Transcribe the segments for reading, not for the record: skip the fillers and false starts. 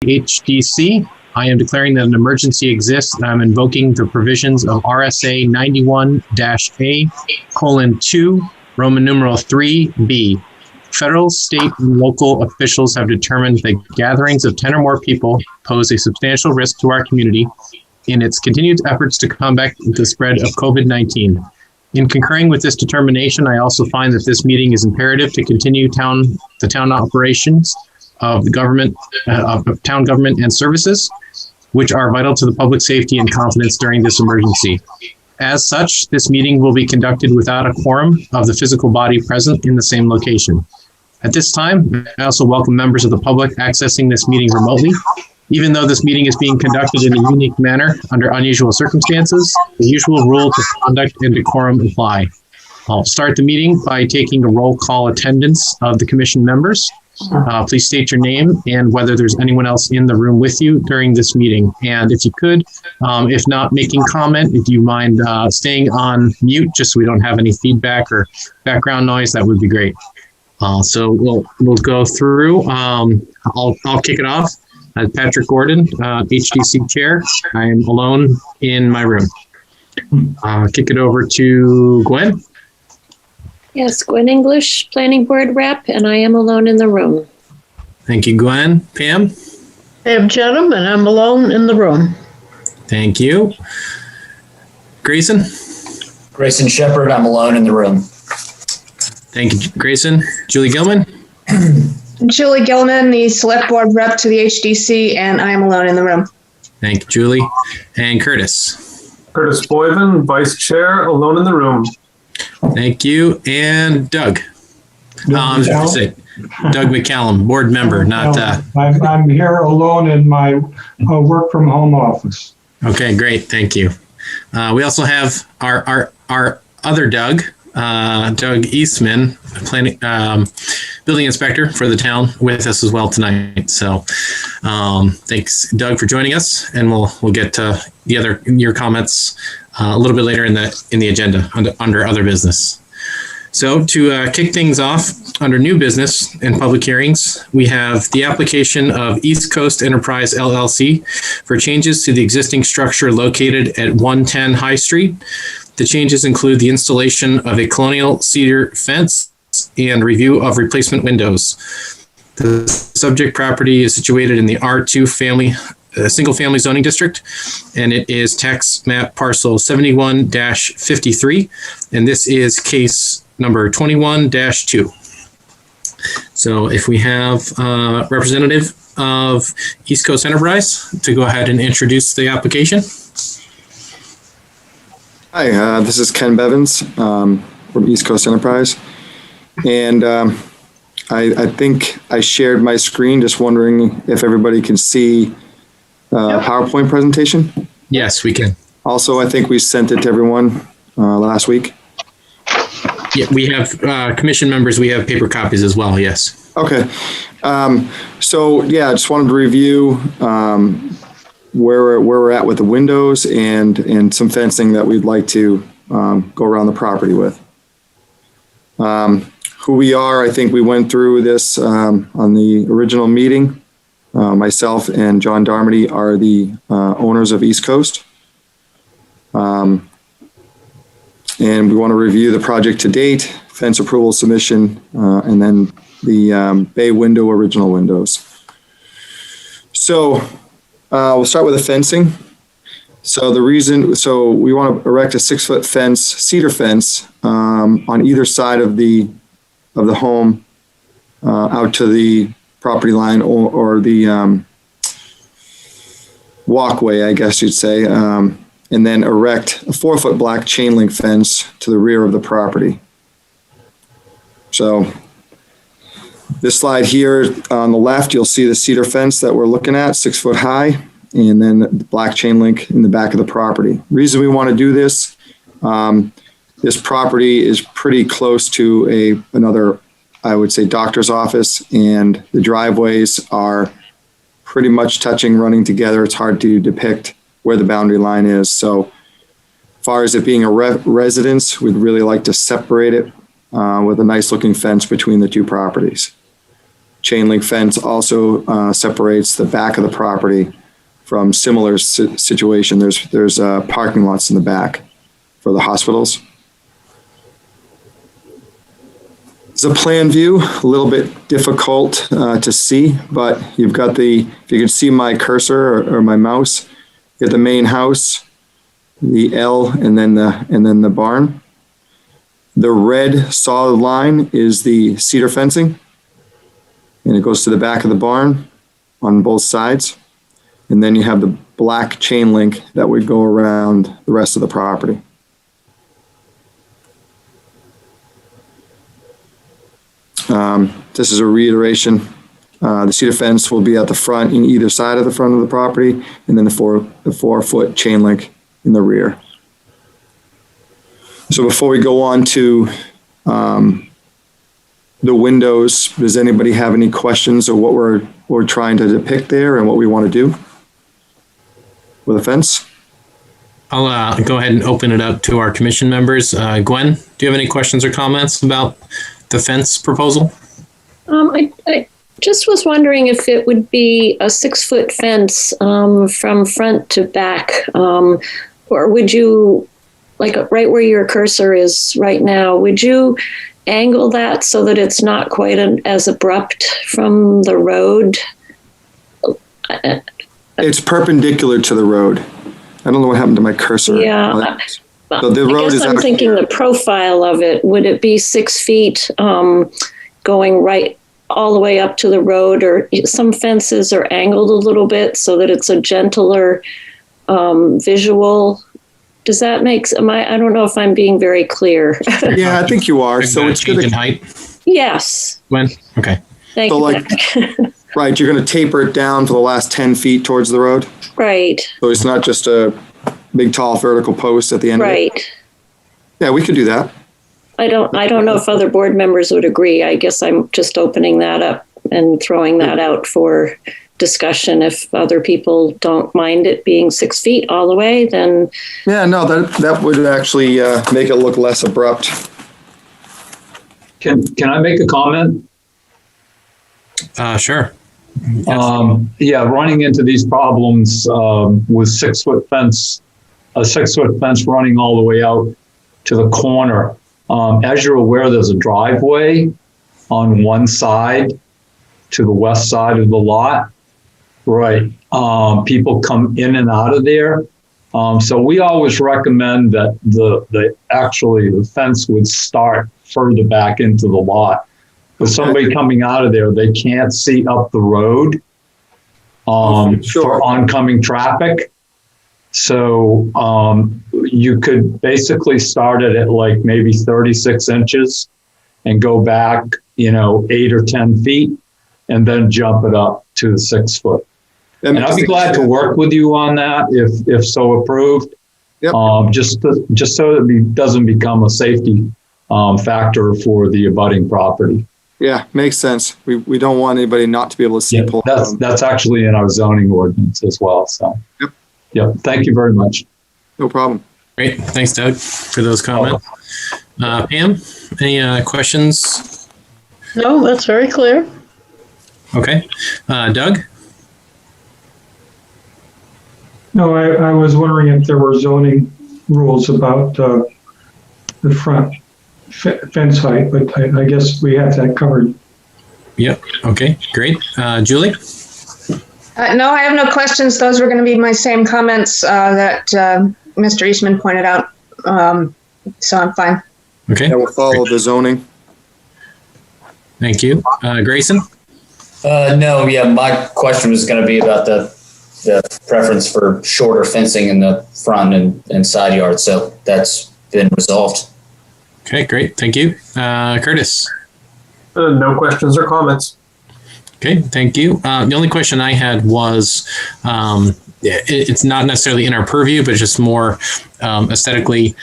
HDC. I am declaring that an emergency exists, and I'm invoking the provisions of RSA 91-A:2, Roman numeral 3B. Federal, state, and local officials have determined that gatherings of 10 or more people pose a substantial risk to our community in its continued efforts to combat the spread of COVID-19. In concurring with this determination, I also find that this meeting is imperative to continue the town operations of the government, of town government and services, which are vital to the public safety and confidence during this emergency. As such, this meeting will be conducted without a quorum of the physical body present in the same location. At this time, I also welcome members of the public accessing this meeting remotely. Even though this meeting is being conducted in a unique manner under unusual circumstances, the usual rules of conduct and decorum apply. I'll start the meeting by taking a roll call attendance of the commission members. Please state your name and whether there's anyone else in the room with you during this meeting. And if you could, if not making comment, if you mind staying on mute, just so we don't have any feedback or background noise, that would be great. So we'll go through. I'll kick it off. Patrick Gordon, HDC Chair. I am alone in my room. Kick it over to Gwen. Yes, Gwen English, Planning Board Rep, and I am alone in the room. Thank you, Gwen. Pam? Pam Chettam, and I'm alone in the room. Thank you. Grayson? Grayson Shepherd, I'm alone in the room. Thank you, Grayson. Julie Gilman? Julie Gilman, the Select Board Rep to the HDC, and I am alone in the room. Thank you, Julie. And Curtis? Curtis Boyven, Vice Chair, alone in the room. Thank you. And Doug? Doug McCallum, board member, not... I'm here alone in my work from home office. Okay, great. Thank you. We also have our other Doug, Doug Eastman, building inspector for the town, with us as well tonight. So thanks, Doug, for joining us, and we'll get to your comments a little bit later in the agenda under other business. So to kick things off, under new business and public hearings, we have the application of East Coast Enterprise LLC for changes to the existing structure located at 110 High Street. The changes include the installation of a colonial cedar fence and review of replacement windows. The subject property is situated in the R2 single family zoning district, and it is tax map parcel 71-53, and this is case number 21-2. So if we have a representative of East Coast Enterprise to go ahead and introduce the application. Hi, this is Ken Bevins from East Coast Enterprise. And I think I shared my screen, just wondering if everybody can see PowerPoint presentation. Yes, we can. Also, I think we sent it to everyone last week. Yeah, we have commission members. We have paper copies as well. Yes. Okay. So yeah, I just wanted to review where we're at with the windows and some fencing that we'd like to go around the property with. Who we are, I think we went through this on the original meeting. Myself and John Darmody are the owners of East Coast. And we want to review the project to date, fence approval submission, and then the bay window original windows. So we'll start with the fencing. So we want to erect a 6-foot fence, cedar fence, on either side of the home, out to the property line or the walkway, I guess you'd say, and then erect a 4-foot black chain link fence to the rear of the property. So this slide here on the left, you'll see the cedar fence that we're looking at, 6 foot high, and then the black chain link in the back of the property. Reason we want to do this, this property is pretty close to another, I would say, doctor's office, and the driveways are pretty much touching, running together. It's hard to depict where the boundary line is. So as far as it being a residence, we'd really like to separate it with a nice looking fence between the two properties. chain link fence also separates the back of the property from similar situation. There's parking lots in the back for the hospitals. It's a plan view, a little bit difficult to see, but you've got if you can see my cursor or my mouse, you got the main house, the L, and then the barn. The red solid line is the cedar fencing, and it goes to the back of the barn on both sides. And then you have the black chain link that would go around the rest of the property. This is a reiteration. The cedar fence will be at the front in either side of the front of the property, and then the 4-foot chain link in the rear. So before we go on to the windows, does anybody have any questions of what we're trying to depict there and what we want to do with a fence? I'll go ahead and open it up to our commission members. Gwen, do you have any questions or comments about the fence proposal? I just was wondering if it would be a 6-foot fence from front to back, or would you, like right where your cursor is right now, would you angle that so that it's not quite as abrupt from the road? It's perpendicular to the road. I don't know what happened to my cursor. Yeah. So the road is I'm thinking the profile of it. Would it be 6 feet going right all the way up to the road, or some fences are angled a little bit so that it's a gentler visual? Does that make? I don't know if I'm being very clear. Yeah, I think you are. So it's change in height. Yes. Gwen, okay. Thank you. Right, you're going to taper it down for the last 10 feet towards the road. Right. So it's not just a big, tall vertical post at the end. Right. Of it. Yeah, we could do that. I don't know if other board members would agree. I guess I'm just opening that up and throwing that out for discussion. If other people don't mind it being 6 feet all the way, then yeah, no, that would actually make it look less abrupt. Can I make a comment? Sure. Yeah, running into these problems with 6-foot fence, a 6-foot fence running all the way out to the corner. As you're aware, there's a driveway on one side to the west side of the lot. Right. People come in and out of there. So we always recommend that the fence would start further back into the lot. With somebody coming out of there, they can't see up the road for oncoming trappic. So you could basically start it at like maybe 36 inches and go back, 8 or 10 feet, and then jump it up to 6 foot. And I'd be glad to work with you on that if so approved. Yep. Just so it doesn't become a safety factor for the abutting property. Yeah, makes sense. We don't want anybody not to be able to see. Yeah, that's actually in our zoning ordinance as well. So. Yep. Thank you very much. No problem. Great. Thanks, Doug, for those comments. Pam, any questions? No, that's very clear. Okay. Doug? No, I was wondering if there were zoning rules about the front fence height, but I guess we have that covered. Yep. Okay, great. Julie? No, I have no questions. Those were going to be my same comments that Mr. Eastman pointed out. So I'm fine. Okay. Yeah, we'll follow the zoning. Thank you. Grayson? No, yeah, my question was going to be about the preference for shorter fencing in the front and side yard. So that's been resolved. Okay, great. Thank you. Curtis? No questions or comments. Okay, thank you. The only question I had was, it's not necessarily in our purview, but just more aesthetically,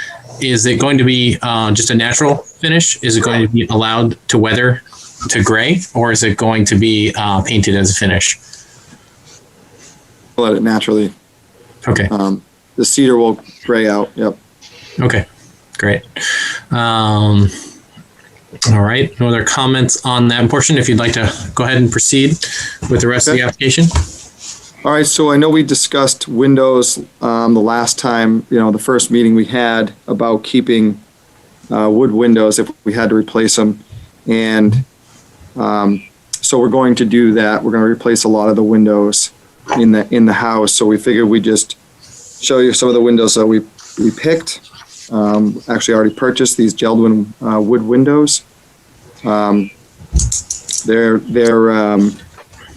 is it going to be just a natural finish? Is it going to be allowed to weather to gray, or is it going to be painted as a finish? Let it naturally. Okay. The cedar will gray out. Yep. Okay, great. All right. No other comments on that portion? If you'd like to go ahead and proceed with the rest of the application. All right, so I know we discussed windows the last time, the first meeting we had about keeping wood windows if we had to replace them. And so we're going to do that. We're going to replace a lot of the windows in the house. So we figured we'd just show you some of the windows that we picked. Actually already purchased these Geldwin wood windows. They're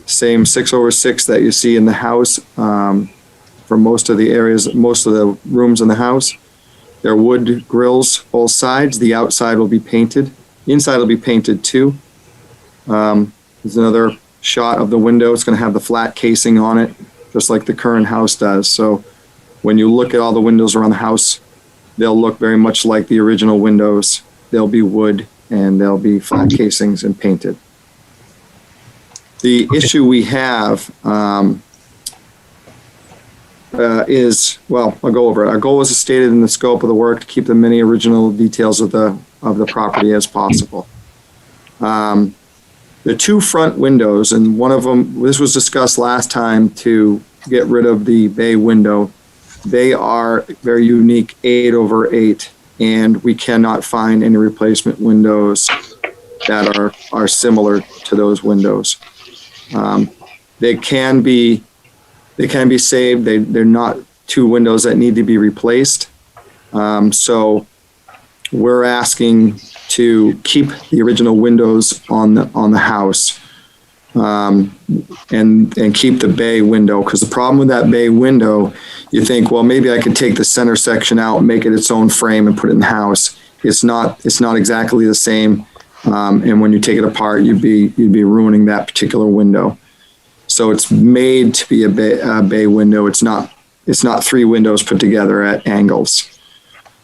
same 6/6 that you see in the house for most of the areas, most of the rooms in the house. They're wood grills, both sides. The outside will be painted. Inside will be painted too. There's another shot of the window. It's going to have the flat casing on it, just like the current house does. So when you look at all the windows around the house, they'll look very much like the original windows. They'll be wood and they'll be flat casings and painted. The issue we have is, well, I'll go over it. Our goal is stated in the scope of the work to keep the many original details of the property as possible. The two front windows, and one of them, this was discussed last time to get rid of the bay window. They are very unique 8/8, and we cannot find any replacement windows that are similar to those windows. They can be saved. They're not two windows that need to be replaced. So we're asking to keep the original windows on the house, and keep the bay window, because the problem with that bay window, you think, well, maybe I could take the center section out, make it its own frame, and put it in the house. It's not exactly the same. And when you take it apart, you'd be ruining that particular window. So it's made to be a bay window. It's not three windows put together at angles.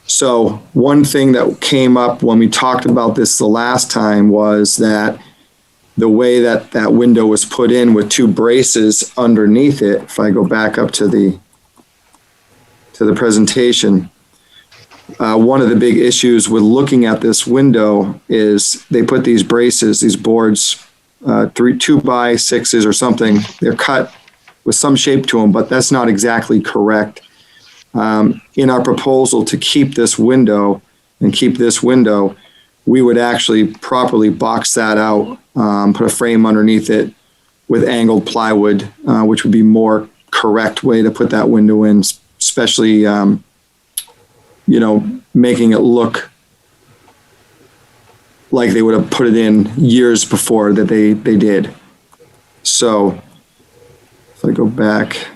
So one thing that came up when we talked about this the last time was that the way that window was put in with two braces underneath it, if I go back up to the presentation, one of the big issues with looking at this window is they put these braces, these boards, 2x6s or something. They're cut with some shape to them, but that's not exactly correct. In our proposal to keep this window and keep this window, we would actually properly box that out, put a frame underneath it with angled plywood, which would be more correct way to put that window in, especially, making it look like they would have put it in years before that they did. So if I go back.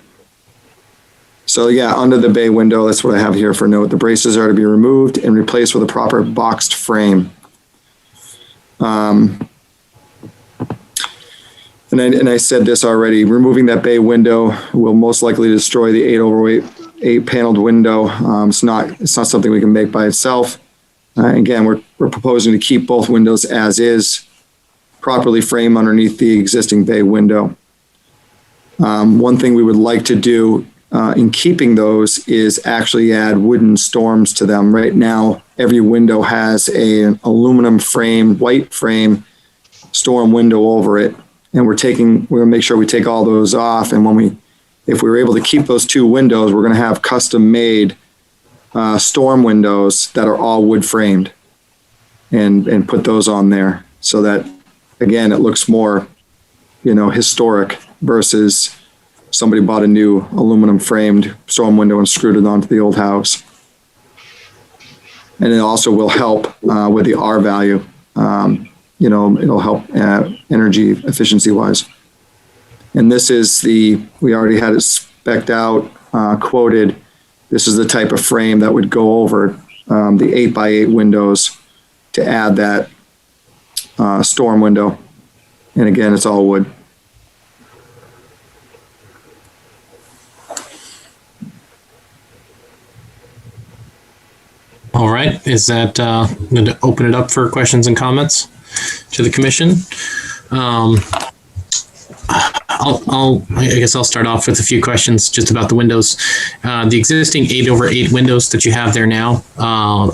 So yeah, under the bay window, that's what I have here for note. The braces are to be removed and replaced with a proper boxed frame. And I said this already, removing that bay window will most likely destroy the 8/8 paneled window. It's not something we can make by itself. Again, we're proposing to keep both windows as is, properly frame underneath the existing bay window. One thing we would like to do in keeping those is actually add wooden storms to them. Right now, every window has an aluminum frame, white frame, storm window over it. And we're going to make sure we take all those off. And if we were able to keep those two windows, we're going to have custom made storm windows that are all wood framed and put those on there so that, again, it looks more, historic versus somebody bought a new aluminum framed storm window and screwed it onto the old house. And it also will help with the R value. It'll help energy efficiency wise. And this is we already had it spec'd out, quoted. This is the type of frame that would go over the 8x8 windows to add that storm window. And again, it's all wood. All right. Is that going to open it up for questions and comments to the commission? I guess I'll start off with a few questions just about the windows. The existing 8/8 windows that you have there now,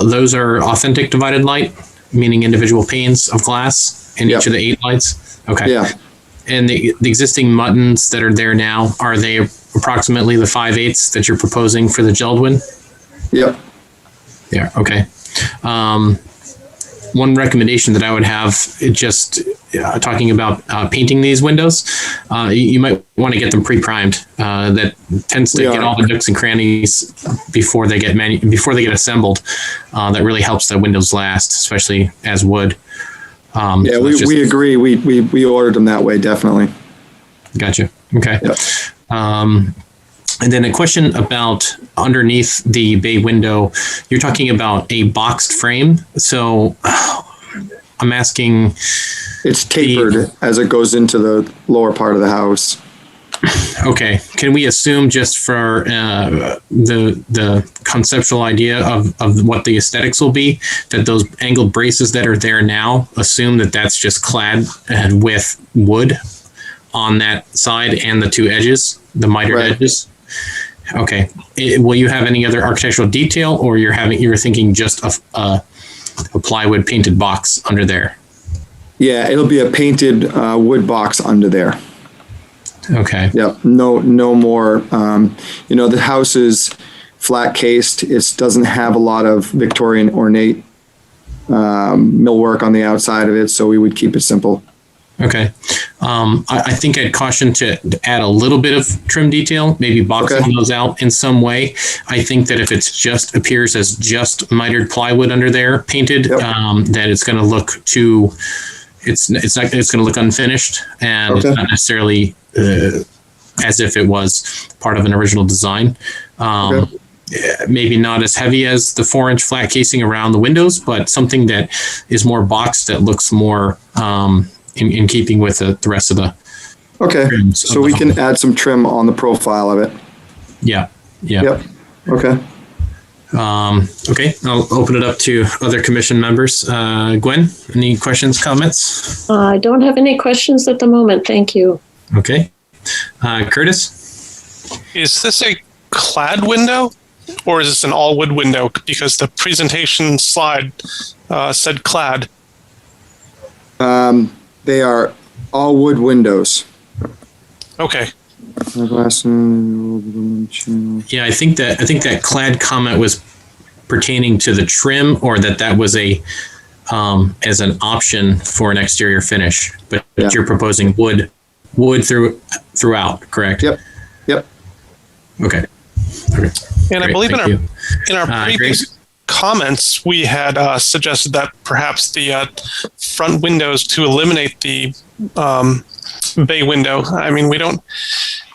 those are authentic divided light meaning individual panes of glass in each of the 8 lights? Okay. Yeah. And the existing muttons that are there now, are they approximately the 5/8 that you're proposing for the Geldwin? Yep. Yeah, okay. One recommendation that I would have, just talking about painting these windows, you might want to get them pre-primed. That tends to get all the nooks and crannies before they get assembled. That really helps the windows last, especially as wood. Yeah, we agree. We ordered them that way, definitely. Gotcha. Okay. Yep. And then a question about underneath the bay window. You're talking about a boxed frame. So I'm asking. It's tapered as it goes into the lower part of the house. Okay. Can we assume, just for the conceptual idea of what the aesthetics will be, that those angled braces that are there now, assume that that's just clad with wood on that side and the 2 edges, the mitered edges? Okay. Will you have any other architectural detail, or you're thinking just a plywood painted box under there? Yeah, it'll be a painted wood box under there. Okay. Yep. No more. The house is flat cased. It doesn't have a lot of Victorian ornate millwork on the outside of it, so we would keep it simple. Okay. I think I'd caution to add a little bit of trim detail, maybe boxing those out in some way. I think that if it just appears as just mitered plywood under there painted, that it's going to look it's going to look unfinished, and it's not necessarily as if it was part of an original design. Maybe not as heavy as the 4-inch flat casing around the windows, but something that is more boxed, that looks more in keeping with the rest of the. Okay, so we can add some trim on the profile of it. Yeah. Yep. Okay. Okay, I'll open it up to other commission members. Gwen, any questions, comments? I don't have any questions at the moment. Thank you. Okay. Curtis? Is this a clad window, or is this an all wood window? Because the presentation slide said clad. They are all wood windows. Okay. Yeah, I think that clad comment was pertaining to the trim, or that was a as an option for an exterior finish. But you're proposing wood throughout, correct? Yep. Okay. And Great, I believe in our previous Grace? comments, we had suggested that perhaps the front windows, to eliminate the bay window. I mean, we don't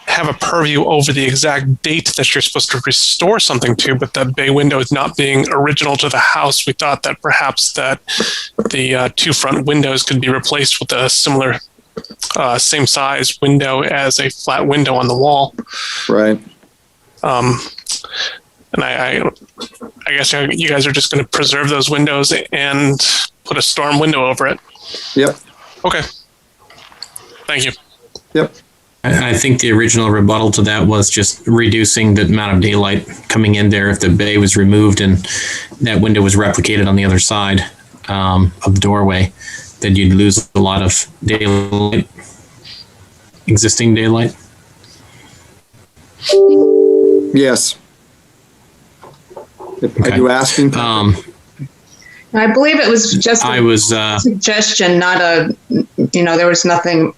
have a purview over the exact date that you're supposed to restore something to, but the bay window is not being original to the house. We thought that perhaps that the 2 front windows could be replaced with a similar same size window as a flat window on the wall. Right. And I guess you guys are just going to preserve those windows and put a storm window over it. Yep. Okay. Thank you. Yep. I think the original rebuttal to that was just reducing the amount of daylight coming in there. If the bay was removed and that window was replicated on the other side of the doorway, then you'd lose a lot of daylight, existing daylight. Yes. Are you asking? I believe it was just a suggestion, not there was nothing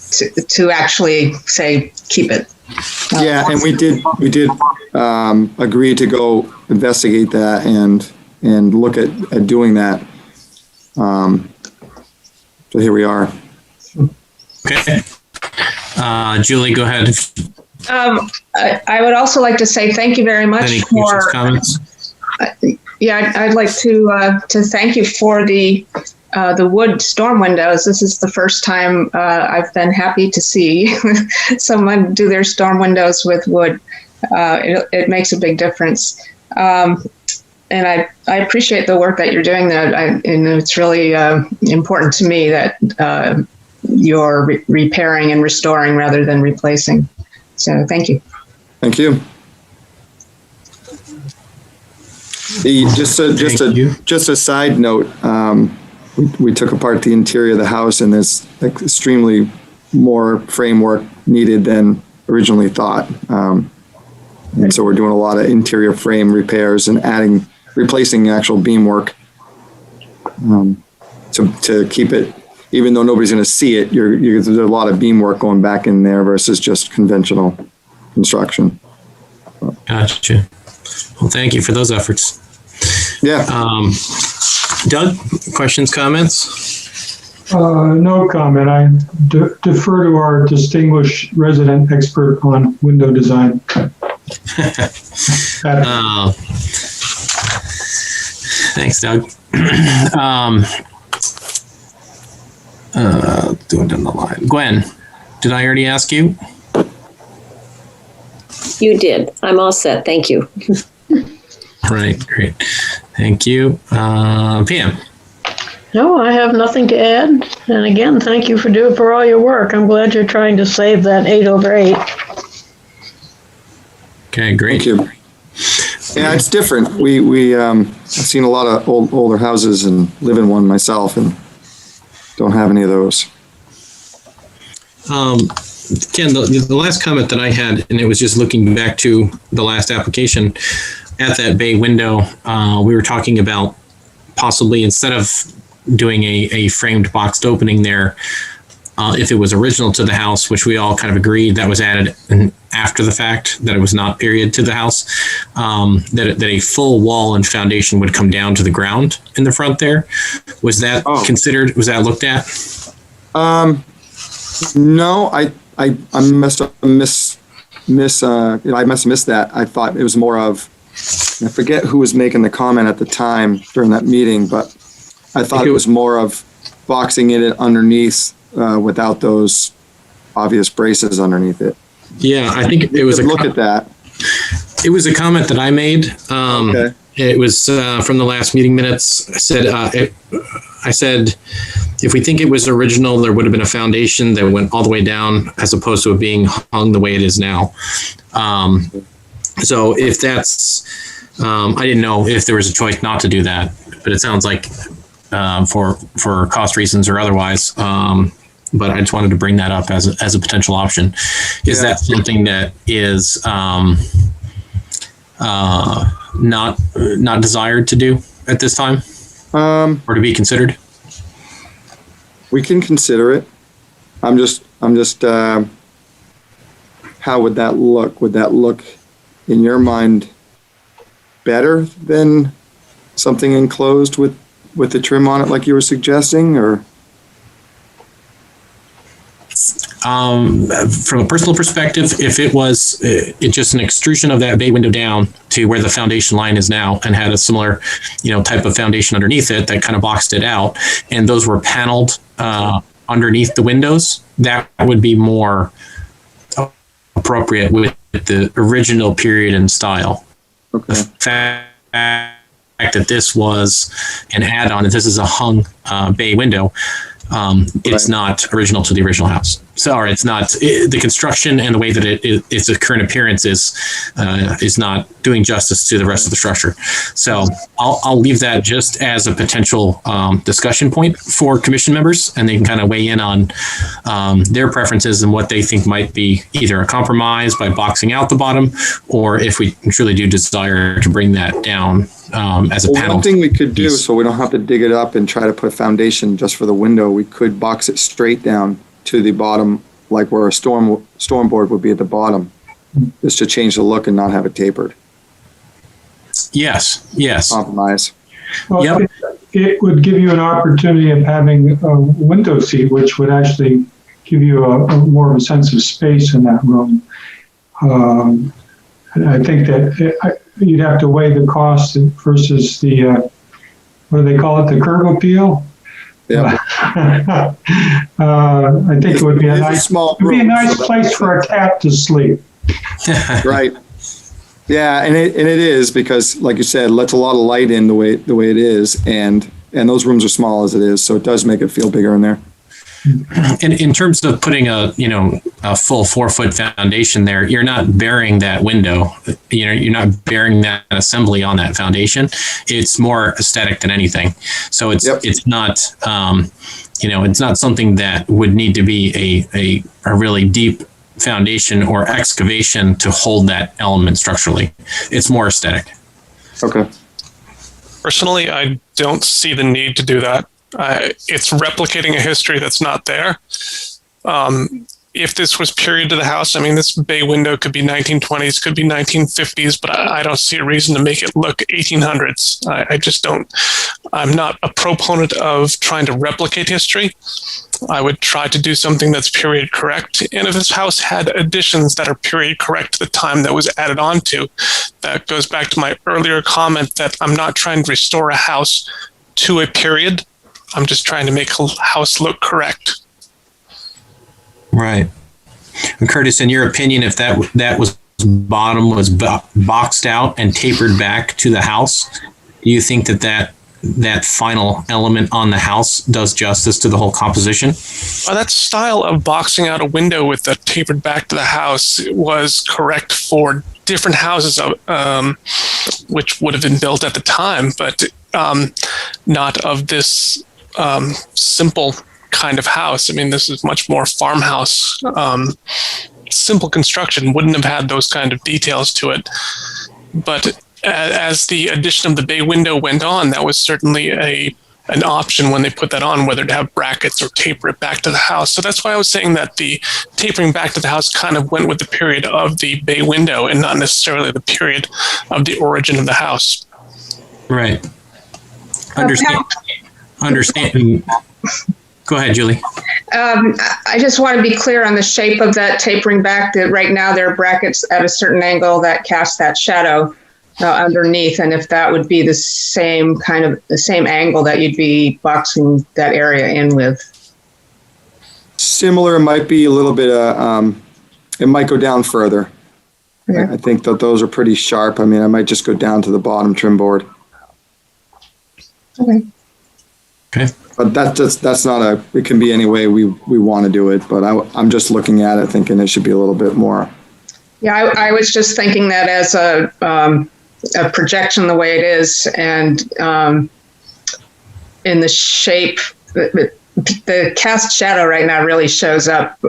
to actually say keep it. Yeah, and we did agree to go investigate that and look at doing that. So here we are. Okay. Julie, go ahead. I would also like to say thank you very much Any for comments. I'd like to thank you for the wood storm windows. This is the first time I've been happy to see someone do their storm windows with wood. It makes a big difference. And I appreciate the work that you're doing there. And it's really important to me that you're repairing and restoring rather than replacing. So thank you. Thank you. Just a side note, we took apart the interior of the house, and there's extremely more framework needed than originally thought. And so we're doing a lot of interior frame repairs and replacing actual beamwork to keep it, even though nobody's going to see it, there's a lot of beamwork going back in there versus just conventional construction. Gotcha. Well, thank you for those efforts. Yeah. Doug, questions, comments? No comment. I defer to our distinguished resident expert on window design. Thanks, Doug. Doing down the line. Gwen, did I already ask you? You did. I'm all set. Thank you. All right, great. Thank you. Pam? No, I have nothing to add. And again, thank you for all your work. I'm glad you're trying to save that 8/8. Okay, great. Thank you. Yeah, it's different. I've seen a lot of older houses and live in one myself, and don't have any of those. Ken, the last comment that I had, and it was just looking back to the last application, at that bay window, we were talking about possibly, instead of doing a framed boxed opening there, if it was original to the house, which we all kind of agreed that was added after the fact, that it was not period to the house, that a full wall and foundation would come down to the ground in the front there. Was that considered? Was that looked at? No, I must have missed that. I thought it was more of, I forget who was making the comment at the time during that meeting, but I thought it was more of boxing it underneath without those obvious braces underneath it. Yeah, I think it was look at that. It was a comment that I made. Okay. It was from the last meeting minutes. I said, if we think it was original, there would have been a foundation that went all the way down, as opposed to it being hung the way it is now. So if that's, I didn't know if there was a choice not to do that, but it sounds like for cost reasons or otherwise. But I just wanted to bring that up as a potential option. Is that something that is not desired to do at this time, or to be considered? We can consider it. I'm just. How would that look? Would that look, in your mind, better than something enclosed with the trim on it, like you were suggesting, or? From a personal perspective, if it was just an extrusion of that bay window down to where the foundation line is now, and had a similar, type of foundation underneath it that kind of boxed it out, and those were paneled underneath the windows, that would be more appropriate with the original period and style. Okay. The fact that this was an add-on, and this is a hung bay window, it's not original to the original house. So, or it's not the construction and the way that its current appearance is not doing justice to the rest of the structure. So I'll leave that just as a potential discussion point for commission members, and they can kind of weigh in on their preferences and what they think might be either a compromise by boxing out the bottom, or if we truly do desire to bring that down as a panel. One thing we could do, so we don't have to dig it up and try to put a foundation just for the window, we could box it straight down to the bottom, like where a storm board would be at the bottom, just to change the look and not have it tapered. Yes. Compromise. Well, Yep. It would give you an opportunity of having a window seat, which would actually give you a more of a sense of space in that room. And I think that you'd have to weigh the cost versus the, what do they call it, the curb appeal? Yeah. I think it would be a nice place for a cat to sleep. Right. Yeah, and it is, because, like you said, lets a lot of light in the way it is, and those rooms are small as it is, so it does make it feel bigger in there. In terms of putting a full 4-foot foundation there, you're not burying that window. You're not burying that assembly on that foundation. It's more aesthetic than anything. So it's not it's not something that would need to be a really deep foundation or excavation to hold that element structurally. It's more aesthetic. Okay. Personally, I don't see the need to do that. It's replicating a history that's not there. If this was period to the house, I mean, this bay window could be 1920s, could be 1950s, but I don't see a reason to make it look 1800s. I just don't. I'm not a proponent of trying to replicate history. I would try to do something that's period correct. And if this house had additions that are period correct to the time that was added on to, that goes back to my earlier comment that I'm not trying to restore a house to a period. I'm just trying to make a house look correct. Right. And Curtis, in your opinion, if that was bottom was boxed out and tapered back to the house, do you think that final element on the house does justice to the whole composition? Well, that style of boxing out a window with the tapered back to the house was correct for different houses, which would have been built at the time, but not of this simple kind of house. I mean, this is much more farmhouse, simple construction, wouldn't have had those kind of details to it. But as the addition of the bay window went on, that was certainly an option when they put that on, whether to have brackets or taper it back to the house. So that's why I was saying that the tapering back to the house kind of went with the period of the bay window and not necessarily the period of the origin of the house. Right. Understand. Go ahead, Julie. I just want to be clear on the shape of that tapering back. That right now there are brackets at a certain angle that cast that shadow underneath, and if that would be the same angle that you'd be boxing that area in with. Similar, might be a little bit. It might go down further. Yeah. I think that those are pretty sharp. I mean, I might just go down to the bottom trim board. Okay. But that's not it can be any way we want to do it, but I'm just looking at it thinking it should be a little bit more. Yeah, I was just thinking that as a projection the way it is, and in the shape, the cast shadow right now really shows up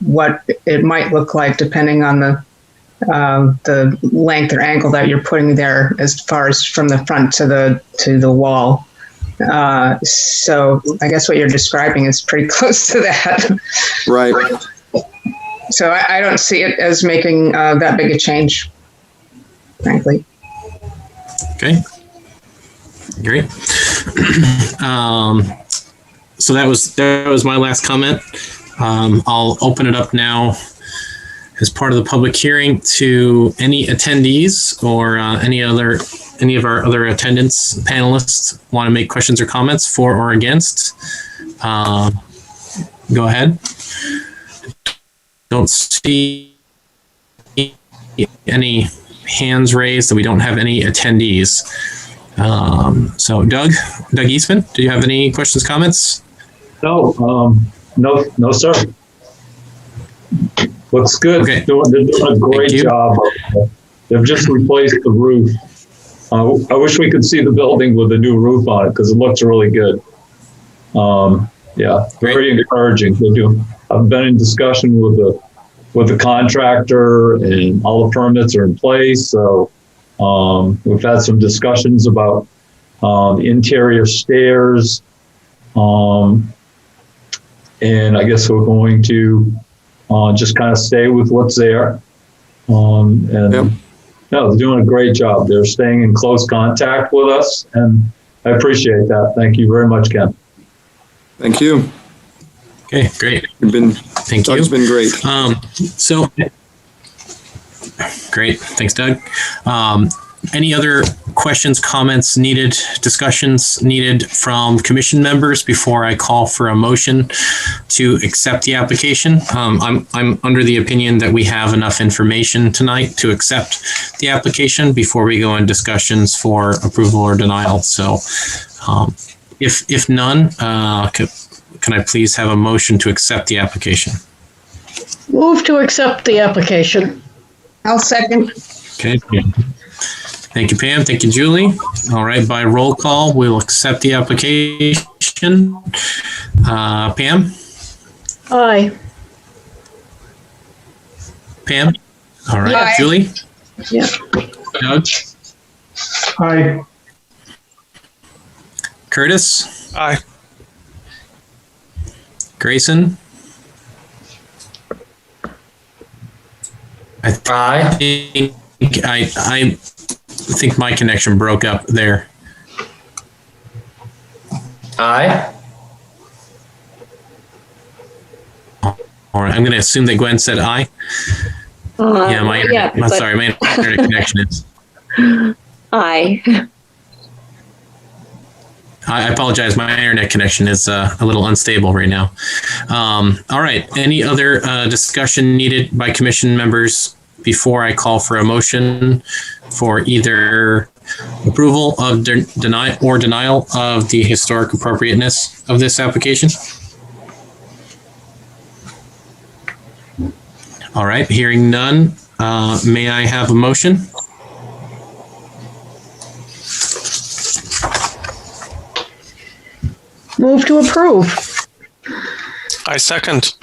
what it might look like depending on the length or angle that you're putting there as far as from the front to the wall. So I guess what you're describing is pretty close to that. Right. So I don't see it as making that big a change, frankly. Okay. Great. So that was my last comment. I'll open it up now as part of the public hearing to any attendees or any of our other attendants, panelists want to make questions or comments for or against. Go ahead. Don't see any hands raised, so we don't have any attendees. So Doug Eastman, do you have any questions, comments? No, sir. Looks good. Okay. They're doing a great job. They've just replaced the roof. I wish we could see the building with a new roof on it because it looks really good. Very encouraging. I've been in discussion with the contractor, and all the permits are in place. So we've had some discussions about the interior stairs, and I guess we're going to just kind of stay with what's there. No, they're doing a great job. They're staying in close contact with us, and I appreciate that. Thank you very much, Ken. Thank you. Okay, great. Thank you. Doug's been great. Great. Thanks, Doug. Any other questions, comments needed, discussions needed from commission members before I call for a motion to accept the application? I'm under the opinion that we have enough information tonight to accept the application before we go in discussions for approval or denial. So if none, could can I please have a motion to accept the application? Move to accept the application. I'll second. Okay. Thank you, Pam. Thank you, Julie. All right, by roll call, we'll accept the application. Pam? Aye. Pam? All right. Aye. Julie? Yeah. Doug? Aye. Curtis? Aye. Grayson? Aye. I think my connection broke up there. Aye. All right, I'm going to assume that Gwen said aye. Yeah, my internet, but sorry, my internet connection is. aye. I apologize. My internet connection is a little unstable right now. All right. Any other discussion needed by commission members before I call for a motion for either approval of denial of the historic appropriateness of this application? All right. Hearing none, may I have a motion? Move to approve. I second.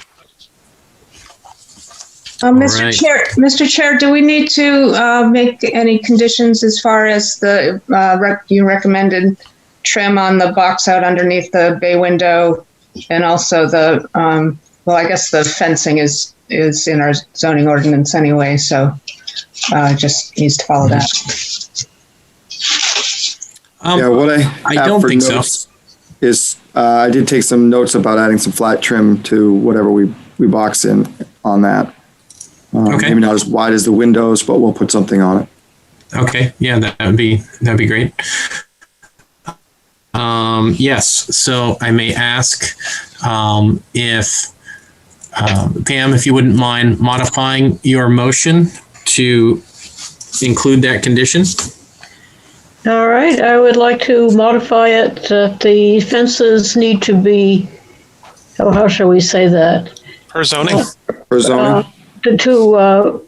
Mr. Chair, do we need to make any conditions as far as the you recommended trim on the box out underneath the bay window, and also the well, I guess the fencing is in our zoning ordinance anyway, so just needs to follow that. Yeah, what I have don't for think so. notes is I did take some notes about adding some flat trim to whatever we box in on that. Okay. Maybe not as wide as the windows, but we'll put something on it. Okay, yeah, that'd be great. Yes, so I may ask if Pam, if you wouldn't mind modifying your motion to include that condition. All right, I would like to modify it that the fences need to be, how shall we say that? Per zoning. For zoning? To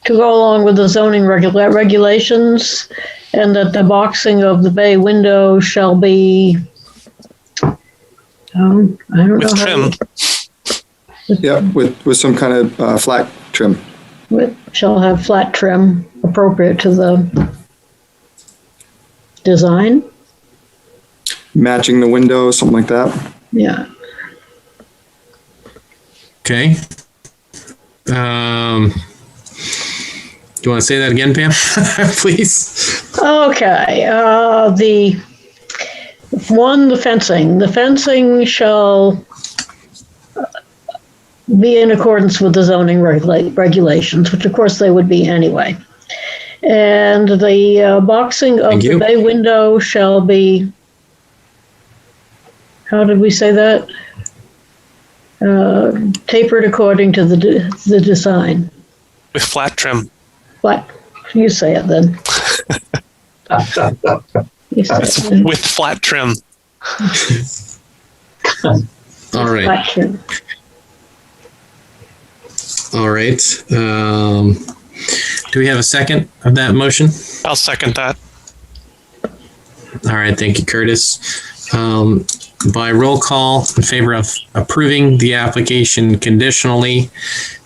go along with the zoning regulations, and that the boxing of the bay window shall be, I don't know. With trim. Yeah, with some kind of flat trim. Shall have flat trim appropriate to the design. Matching the window, something like that. Yeah. Okay. Do you want to say that again, Pam? Please. Okay. The fencing. The fencing shall be in accordance with the zoning regulations, which of course they would be anyway. And the boxing of the bay window shall be, how did we say that? Tapered according to the design. With flat trim. Flat. You say it then. With flat trim. All right. Flat trim. All right. Do we have a second of that motion? I'll second that. All right. Thank you, Curtis. By roll call, in favor of approving the application conditionally,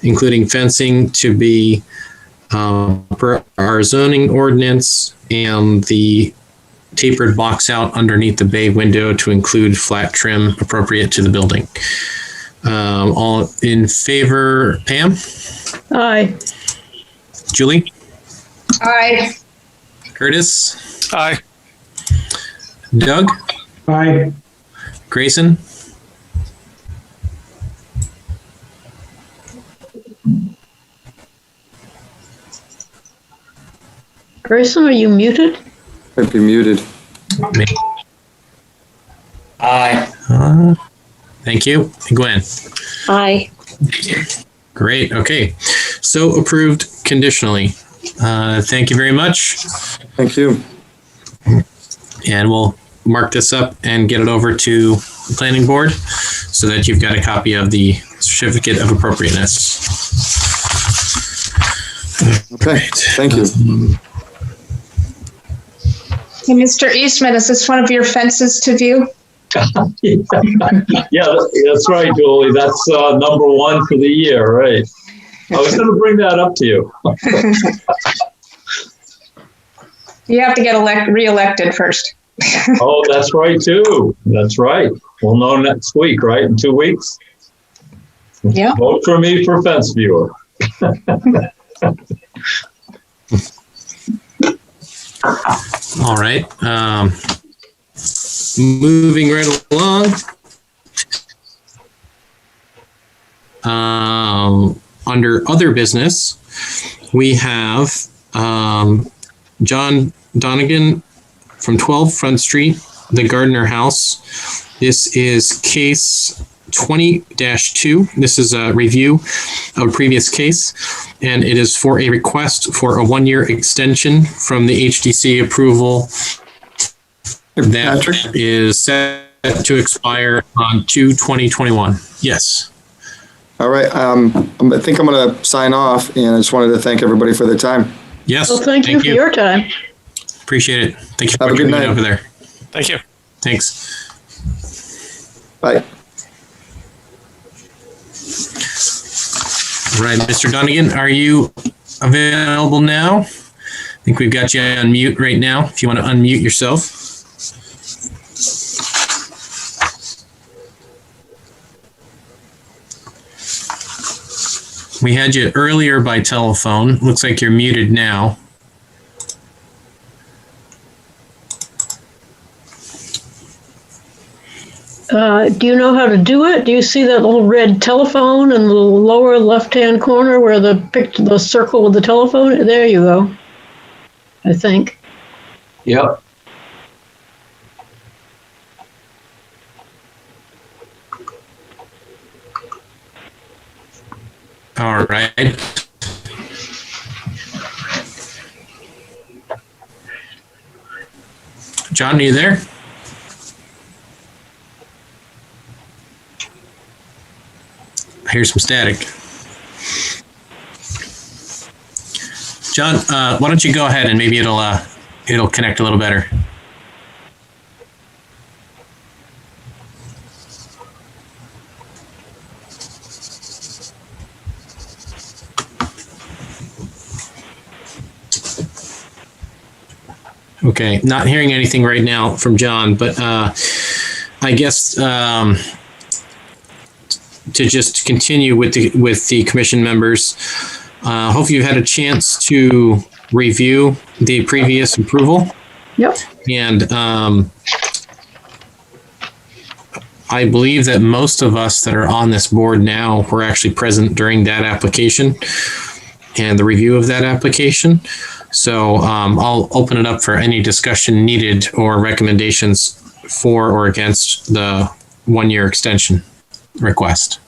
including fencing to be per our zoning ordinance, and the tapered box out underneath the bay window to include flat trim appropriate to the building. All in favor, Pam? Aye. Julie? Aye. Curtis? Aye. Doug? Aye. Grayson? Grayson, are you muted? Might be muted. Aye. Thank you. Gwen? Aye. Great. Okay. So approved conditionally. Thank you very much. Thank you. And we'll mark this up and get it over to the planning board so that you've got a copy of the certificate of appropriateness. Okay, thank you. Hey, Mr. Eastman, is this one of your fences to view? Yeah, that's right, Julie. That's number one for the year, right? I was going to bring that up to you. You have to get re-elected first. Oh, that's right, too. That's right. We'll know next week, right? In 2 weeks? Yeah. Vote for me for fence viewer. All right. Moving right along. Under other business, we have John Donegan from 12 Front Street, the Gardner House. This is case 20-2. This is a review of a previous case, and it is for a request for a 1-year extension from the HDC approval that is set to expire on 2/2021. Yes. All right. I think I'm going to sign off, and I just wanted to thank everybody for their time. Yes. Well, thank you for your time. Appreciate it. Thank you for Have a good night over there. Thank you. Thanks. Bye. Right, Mr. Donegan, are you available now? I think we've got you on mute right now. If you want to unmute yourself. We had you earlier by telephone. Looks like you're muted now. Do you know how to do it? Do you see that little red telephone in the lower left-hand corner where the circle with the telephone? There you go, I think. Yep. All right. John, are you there? I hear some static. John, why don't you go ahead and maybe it'll connect a little better. Okay, not hearing anything right now from John, but I guess to just continue with the commission members, hopefully you've had a chance to review the previous approval. Yep. And I believe that most of us that are on this board now were actually present during that application and the review of that application. So I'll open it up for any discussion needed or recommendations for or against the 1-year extension request.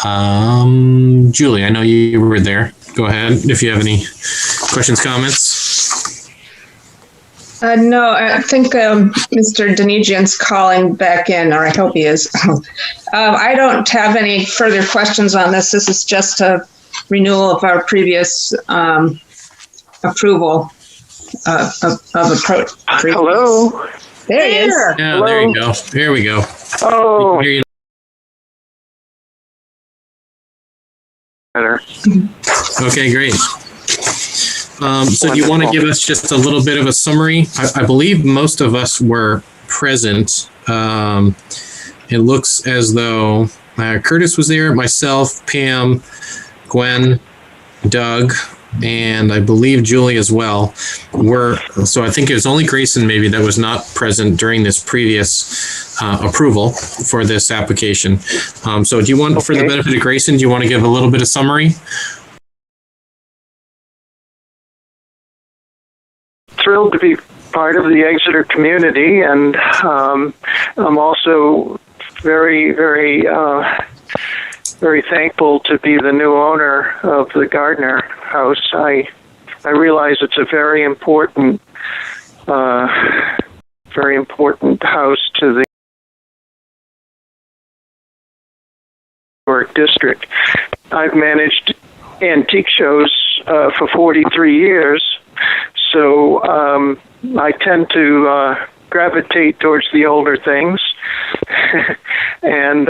Julie, I know you were there. Go ahead if you have any questions, comments. No, I think Mr. Donigian's calling back in, or I hope he is. I don't have any further questions on this. This is just a renewal of our previous approval of approach. Hello. There he is. Yeah, Hello? there you go. There we go. Oh, Hear you. better. Okay, great. So do you want to give us just a little bit of a summary? I believe most of us were present. It looks as though Curtis was there, myself, Pam, Gwen, Doug, and I believe Julie as well so I think it was only Grayson maybe that was not present during this previous approval for this application. So do you want, for the benefit of Grayson, do you want to give a little bit of summary? Thrilled to be part of the Exeter community, and I'm also very, very, very thankful to be the new owner of the Gardner house. I realize it's a very important house to the Historic District. I've managed antique shows for 43 years, so I tend to gravitate towards the older things, and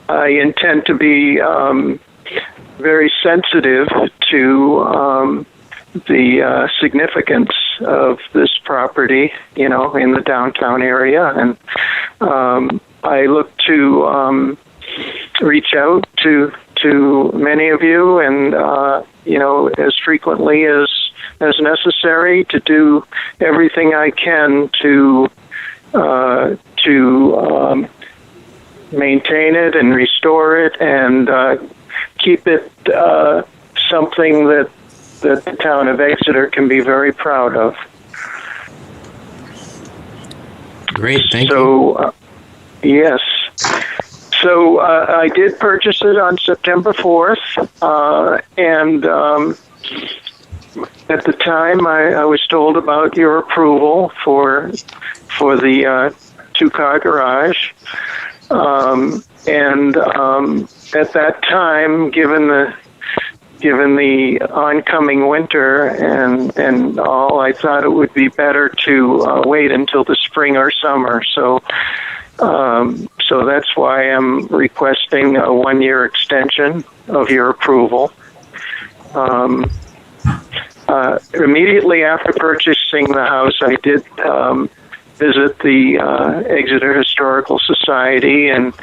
I intend to be very sensitive to the significance of this property, in the downtown area, and I look to reach out to many of you, and as frequently as necessary, to do everything I can to maintain it and restore it and keep it something that the town of Exeter can be very proud of. Great, thank you. So, yes. So I did purchase it on September 4th, and at the time I was told about your approval for the two-car garage, and at that time, given the oncoming winter and all, I thought it would be better to wait until the spring or summer. So that's why I'm requesting a 1-year extension of your approval. Immediately after purchasing the house, I did visit the Exeter Historical Society and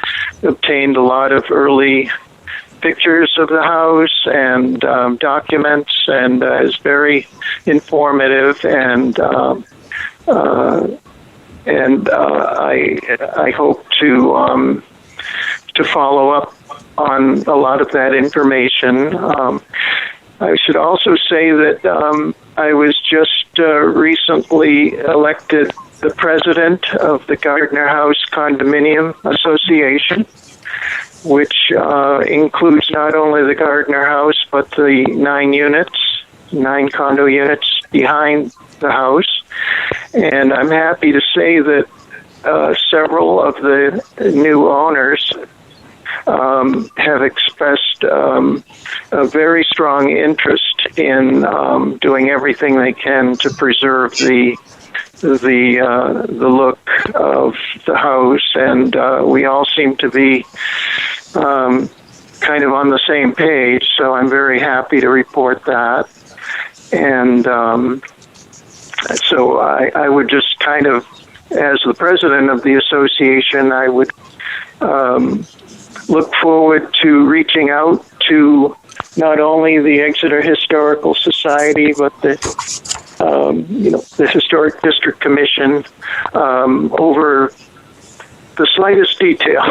obtained a lot of early pictures of the house and documents, and is very informative, and I hope to follow up on a lot of that information. I should also say that I was just recently elected the president of the Gardner House Condominium Association, which includes not only the Gardner House, but the 9 condo units behind the house. And I'm happy to say that several of the new owners have expressed a very strong interest in doing everything they can to preserve the look of the house, and we all seem to be kind of on the same page. So I'm very happy to report that, and so I would just kind of, as the president of the association, I would look forward to reaching out to not only the Exeter Historical Society, but the Historic District Commission over the slightest detail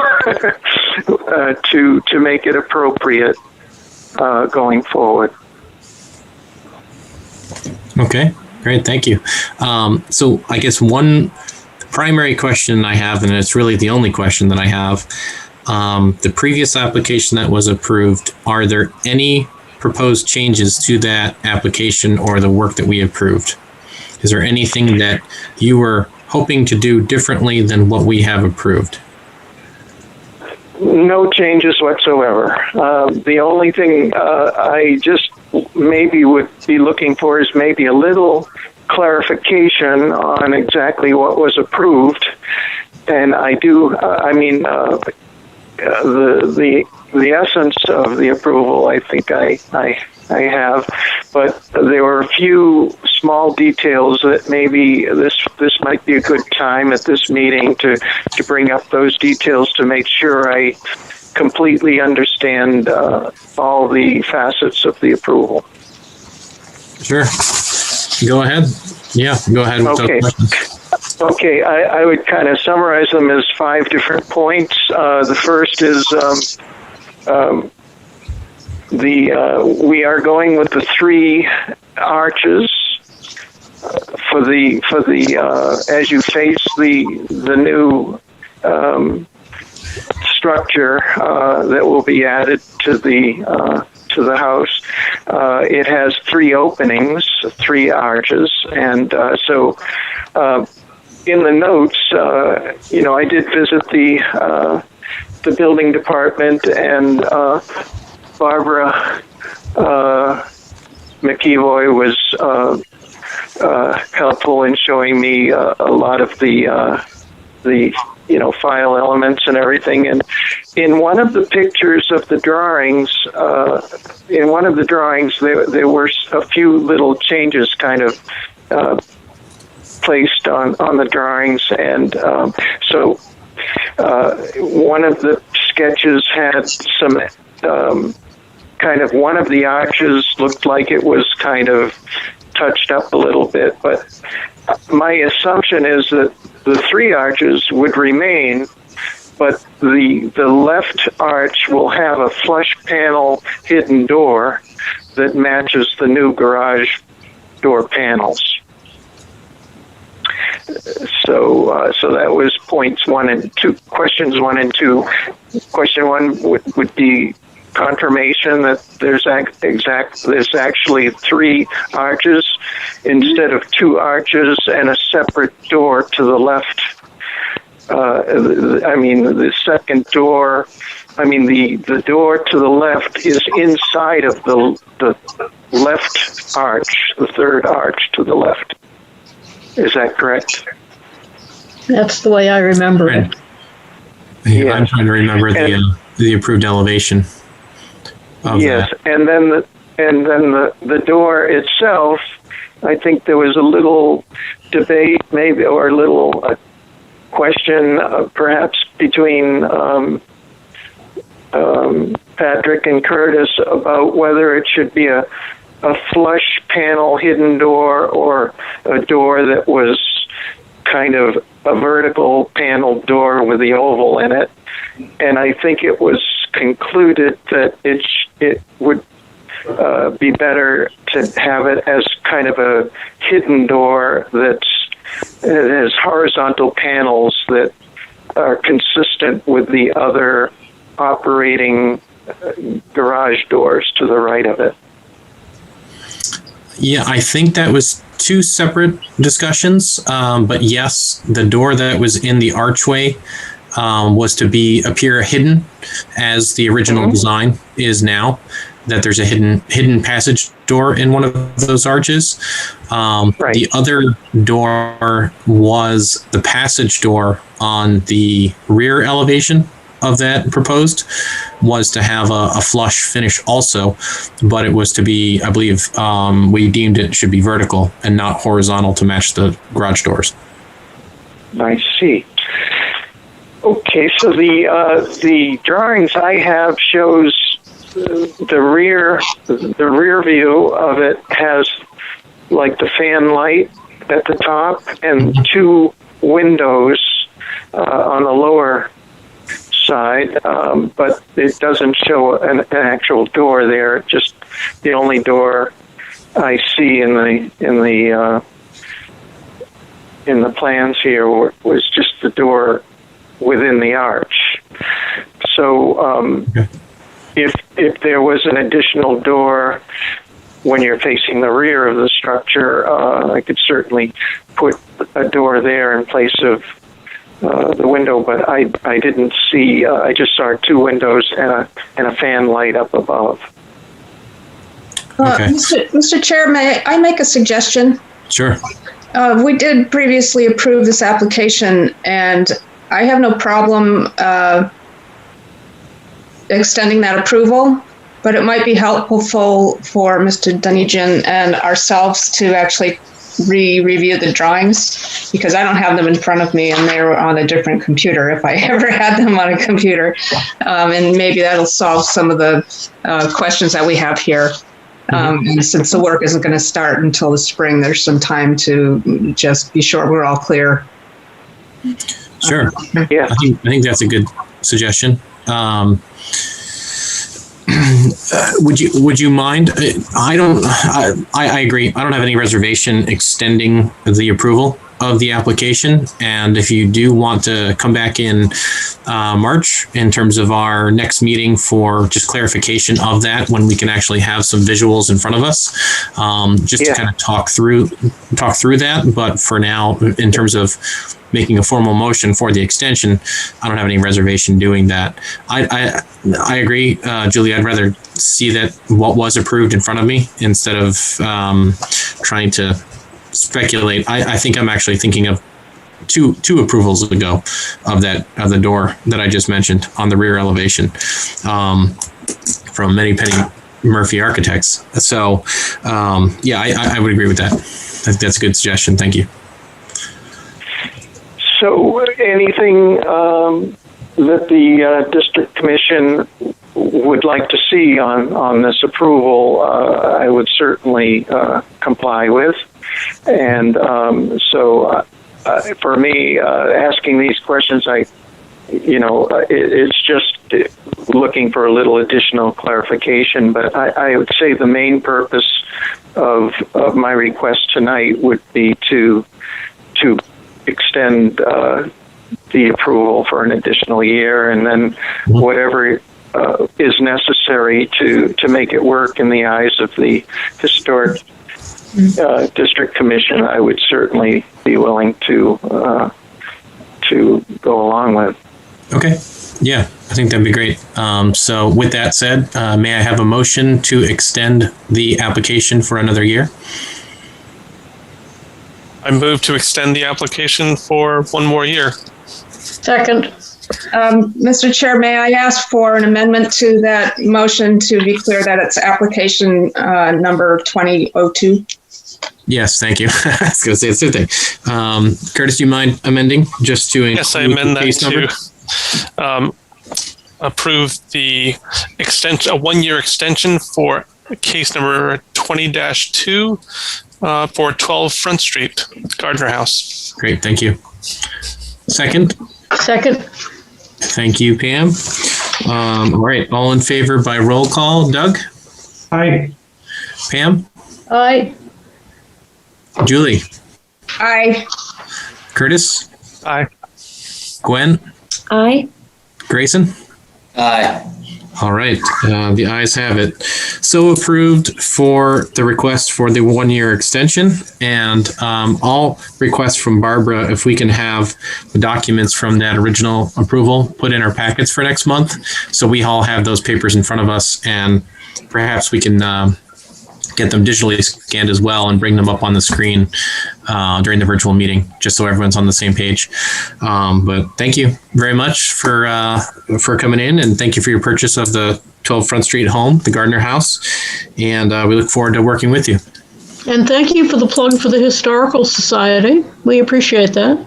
to make it appropriate going forward. Okay, great, thank you. So I guess one primary question I have, and it's really the only question that I have, the previous application that was approved, are there any proposed changes to that application or the work that we approved? Is there anything that you were hoping to do differently than what we have approved? No changes whatsoever. The only thing I just maybe would be looking for is maybe a little clarification on exactly what was approved. And I do, the essence of the approval, I think I have, but there were a few small details that maybe this might be a good time at this meeting to bring up those details to make sure I completely understand all the facets of the approval. Sure. Go ahead. Yeah, go ahead with those questions. Okay, I would kind of summarize them as 5 different points. The first is we are going with the 3 arches for the as you face the new structure that will be added to the house. It has 3 openings, 3 arches, and so in the notes, I did visit the the building department and Barbara McEvoy was helpful in showing me a lot of the file elements and everything. And in one of the pictures of the drawings, there were a few little changes kind of placed on the drawings. And so one of the sketches had some kind of, one of the arches looked like it was kind of touched up a little bit, but my assumption is that the 3 arches would remain, but the left arch will have a flush panel hidden door that matches the new garage door panels. So that was points 1 and 2, questions 1 and 2. Question 1 would be confirmation that there's actually 3 arches instead of 2 arches and a separate door to the left. The second door, the door to the left is inside of the left arch, the 3rd arch to the left. Is that correct? That's the way I remember it. Yeah, I'm trying to remember the approved elevation. Yes, and then the door itself, I think there was a little debate, maybe, or a little question, perhaps between Patrick and Curtis about whether it should be a flush panel hidden door or a door that was kind of a vertical panel door with the oval in it. And I think it was concluded that it would be better to have it as kind of a hidden door that has horizontal panels that are consistent with the other operating garage doors to the right of it. Yeah, I think that was 2 separate discussions, but yes, the door that was in the archway was to appear hidden as the original design is now, that there's a hidden passage door in one of those arches. Right. The other door was the passage door on the rear elevation of that proposed, was to have a flush finish also, but it was to be, I believe, we deemed it should be vertical and not horizontal to match the garage doors. I see. Okay, so the drawings I have shows the rear view of it has like the fan light at the top and 2 windows on the lower side, but it doesn't show an actual door there. Just the only door I see in the plans here was just the door within the arch. So if there was an additional door when you're facing the rear of the structure, I could certainly put a door there in place of the window, but I didn't see, I just saw 2 windows and a fan light up above. Okay. Mr. Chair, may I make a suggestion? Sure. We did previously approve this application, and I have no problem extending that approval, but it might be helpful for Mr. Dunnigan and ourselves to actually review the drawings, because I don't have them in front of me and they're on a different computer if I ever had them on a computer. And maybe that'll solve some of the questions that we have here. And since the work isn't going to start until the spring, there's some time to just be sure we're all clear. Sure. Yeah. I think that's a good suggestion. Would you mind? I agree. I don't have any reservation extending the approval. of the application. And if you do want to come back in March in terms of our next meeting for just clarification of that, when we can actually have some visuals in front of us, just to kind of talk through that. But for now, in terms of making a formal motion for the extension, I don't have any reservation doing that. I agree, Julie. I'd rather see that what was approved in front of me instead of trying to speculate. I think I'm actually thinking of two approvals ago of the door that I just mentioned on the rear elevation from Many Penny Murphy Architects. So I would agree with that. I think that's a good suggestion. Thank you. So anything that the district commission would like to see on this approval, I would certainly comply with. And for me, asking these questions, it's just looking for a little additional clarification. But I would say the main purpose of my request tonight would be to extend the approval for an additional year, and then whatever is necessary to make it work in the eyes of the historic district commission, I would certainly be willing to go along with. Okay. Yeah, I think that'd be great. So with that said, may I have a motion to extend the application for another year? I move to extend the application for one more year. Second. Mr. Chair, may I ask for an amendment to that motion to be clear that it's application number 2002? Yes, thank you. I was going to say the same thing. Curtis, do you mind amending just to include Yes, I amend that case number? to approve the extension, a 1-year extension for case number 20-2 for 12 Front Street, Gardner House. Great, thank you. Second? Second. Thank you, Pam. All right, all in favor by roll call. Doug? Aye. Pam? Aye. Julie? Aye. Curtis? Aye. Gwen? Aye. Grayson? Aye. All right, the ayes have it. So approved for the request for the 1-year extension, and all requests from Barbara, if we can have the documents from that original approval put in our packets for next month, so we all have those papers in front of us, and perhaps we can get them digitally scanned as well and bring them up on the screen during the virtual meeting, just so everyone's on the same page. But thank you very much for coming in, and thank you for your purchase of the 12 Front Street home, the Gardner House, and we look forward to working with you. And thank you for the plug for the Historical Society. We appreciate that.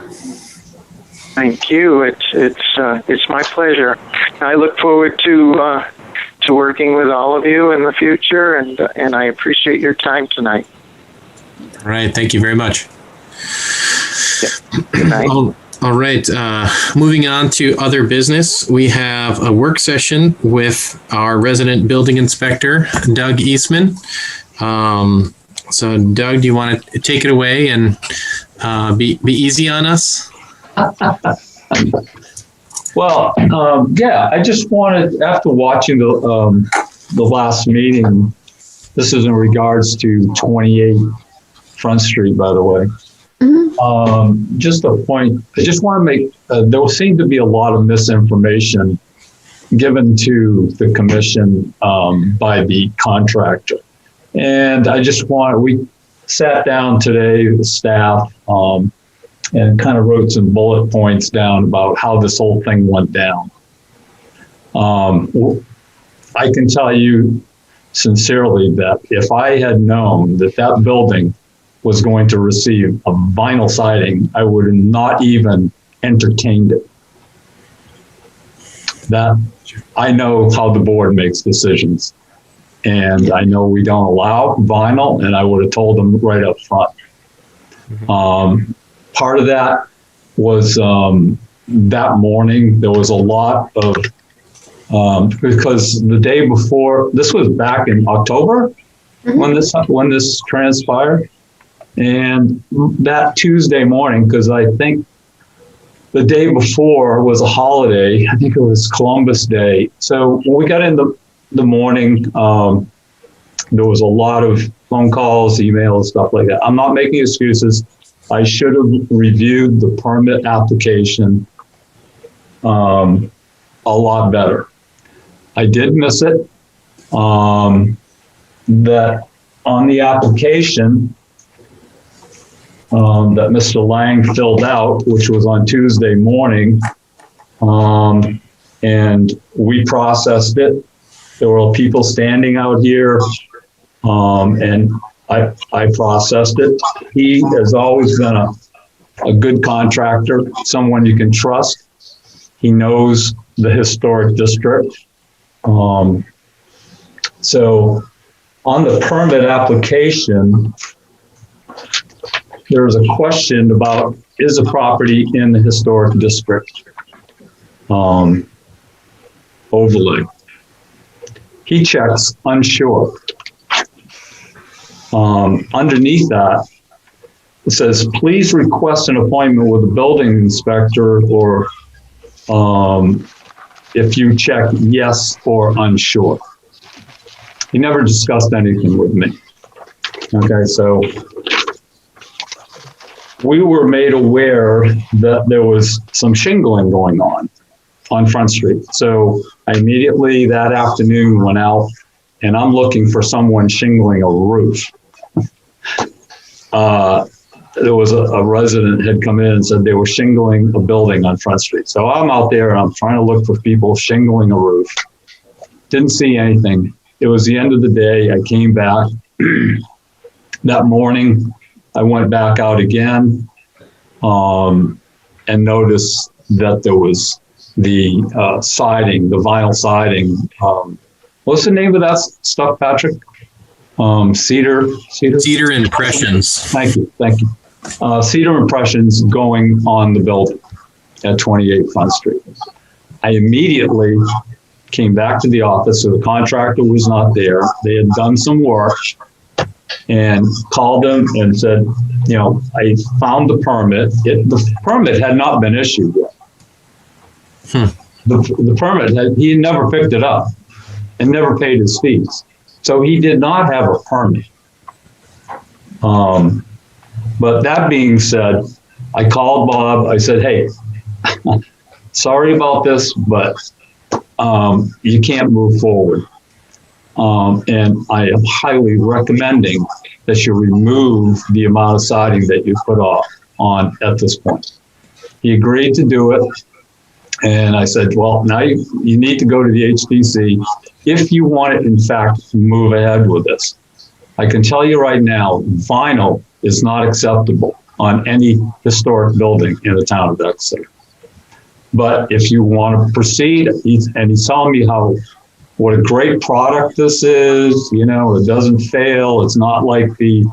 Thank you. It's my pleasure. I look forward to working with all of you in the future, and I appreciate your time tonight. All right, thank you very much. Good night. All right, moving on to other business. We have a work session with our resident building inspector, Doug Eastman. So Doug, do you want to take it away and be easy on us? Well, I just wanted, after watching the last meeting, this is in regards to 28 Front Street, by the way. Just a point, I just want to make, there seemed to be a lot of misinformation given to the commission by the contractor. And I just we sat down today with the staff and kind of wrote some bullet points down about how this whole thing went down. I can tell you sincerely that if I had known that that building was going to receive a vinyl siding, I would have not even entertained it. That I know how the board makes decisions, and I know we don't allow vinyl, and I would have told them right up front. Part of that was that morning, there was a lot of, because the day before, this was back in October when this transpired. And that Tuesday morning, because I think the day before was a holiday, I think it was Columbus Day. So when we got in the morning, there was a lot of phone calls, emails, stuff like that. I'm not making excuses. I should have reviewed the permit application a lot better. I did miss it. That on the application that Mr. Lang filled out, which was on Tuesday morning, and we processed it. There were people standing out here, and I processed it. He has always been a good contractor, someone you can trust. He knows the historic district. So on the permit application, there was a question about, is the property in the historic district overlay? He checks unsure. Underneath that, it says, please request an appointment with the building inspector, or if you check yes or unsure. He never discussed anything with me. Okay, so we were made aware that there was some shingling going on Front Street. So I immediately that afternoon went out, and I'm looking for someone shingling a roof. There was a resident had come in and said they were shingling a building on Front Street. So I'm out there and I'm trying to look for people shingling a roof. Didn't see anything. It was the end of the day. I came back that morning. I went back out again and noticed that there was the siding, the vinyl siding. What's the name of that stuff, Patrick? Cedar impressions. Thank you. Cedar impressions going on the building at 28 Front Street. I immediately came back to the office, so the contractor was not there. They had done some work, and called them and said, I found the permit. The permit had not been issued yet. The permit, he never picked it up and never paid his fees. So he did not have a permit. But that being said, I called Bob. I said, hey, sorry about this, but you can't move forward. And I am highly recommending that you remove the amount of siding that you put on at this point. He agreed to do it. And I said, well, now you need to go to the HDC if you want to, in fact, move ahead with this. I can tell you right now, vinyl is not acceptable on any historic building in the town of Exeter. But if you want to proceed, he's telling me what a great product this is, it doesn't fail. It's not like the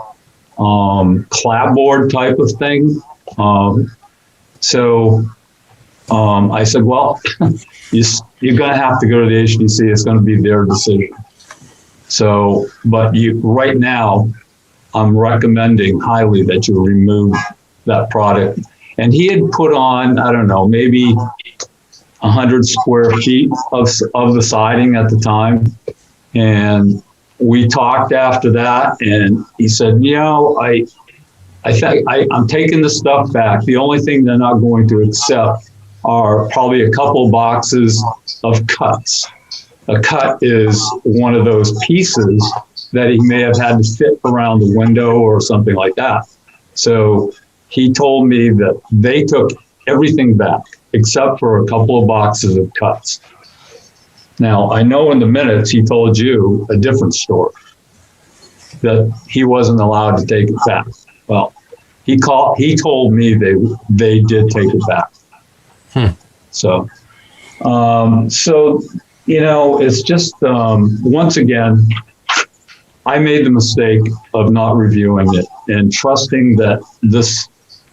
clapboard type of thing. I said, well, you're going to have to go to the HDC. It's going to be their decision. So, but right now, I'm recommending highly that you remove that product. And he had put on, I don't know, maybe 100 square feet of the siding at the time. And we talked after that, and he said, I think I'm taking the stuff back. The only thing they're not going to accept are probably a couple boxes of cuts. A cut is one of those pieces that he may have had to fit around the window or something like that. So he told me that they took everything back except for a couple of boxes of cuts. Now, I know in the minutes he told you a different story, that he wasn't allowed to take it back. Well, he told me they did take it back. So, it's just, once again, I made the mistake of not reviewing it and trusting that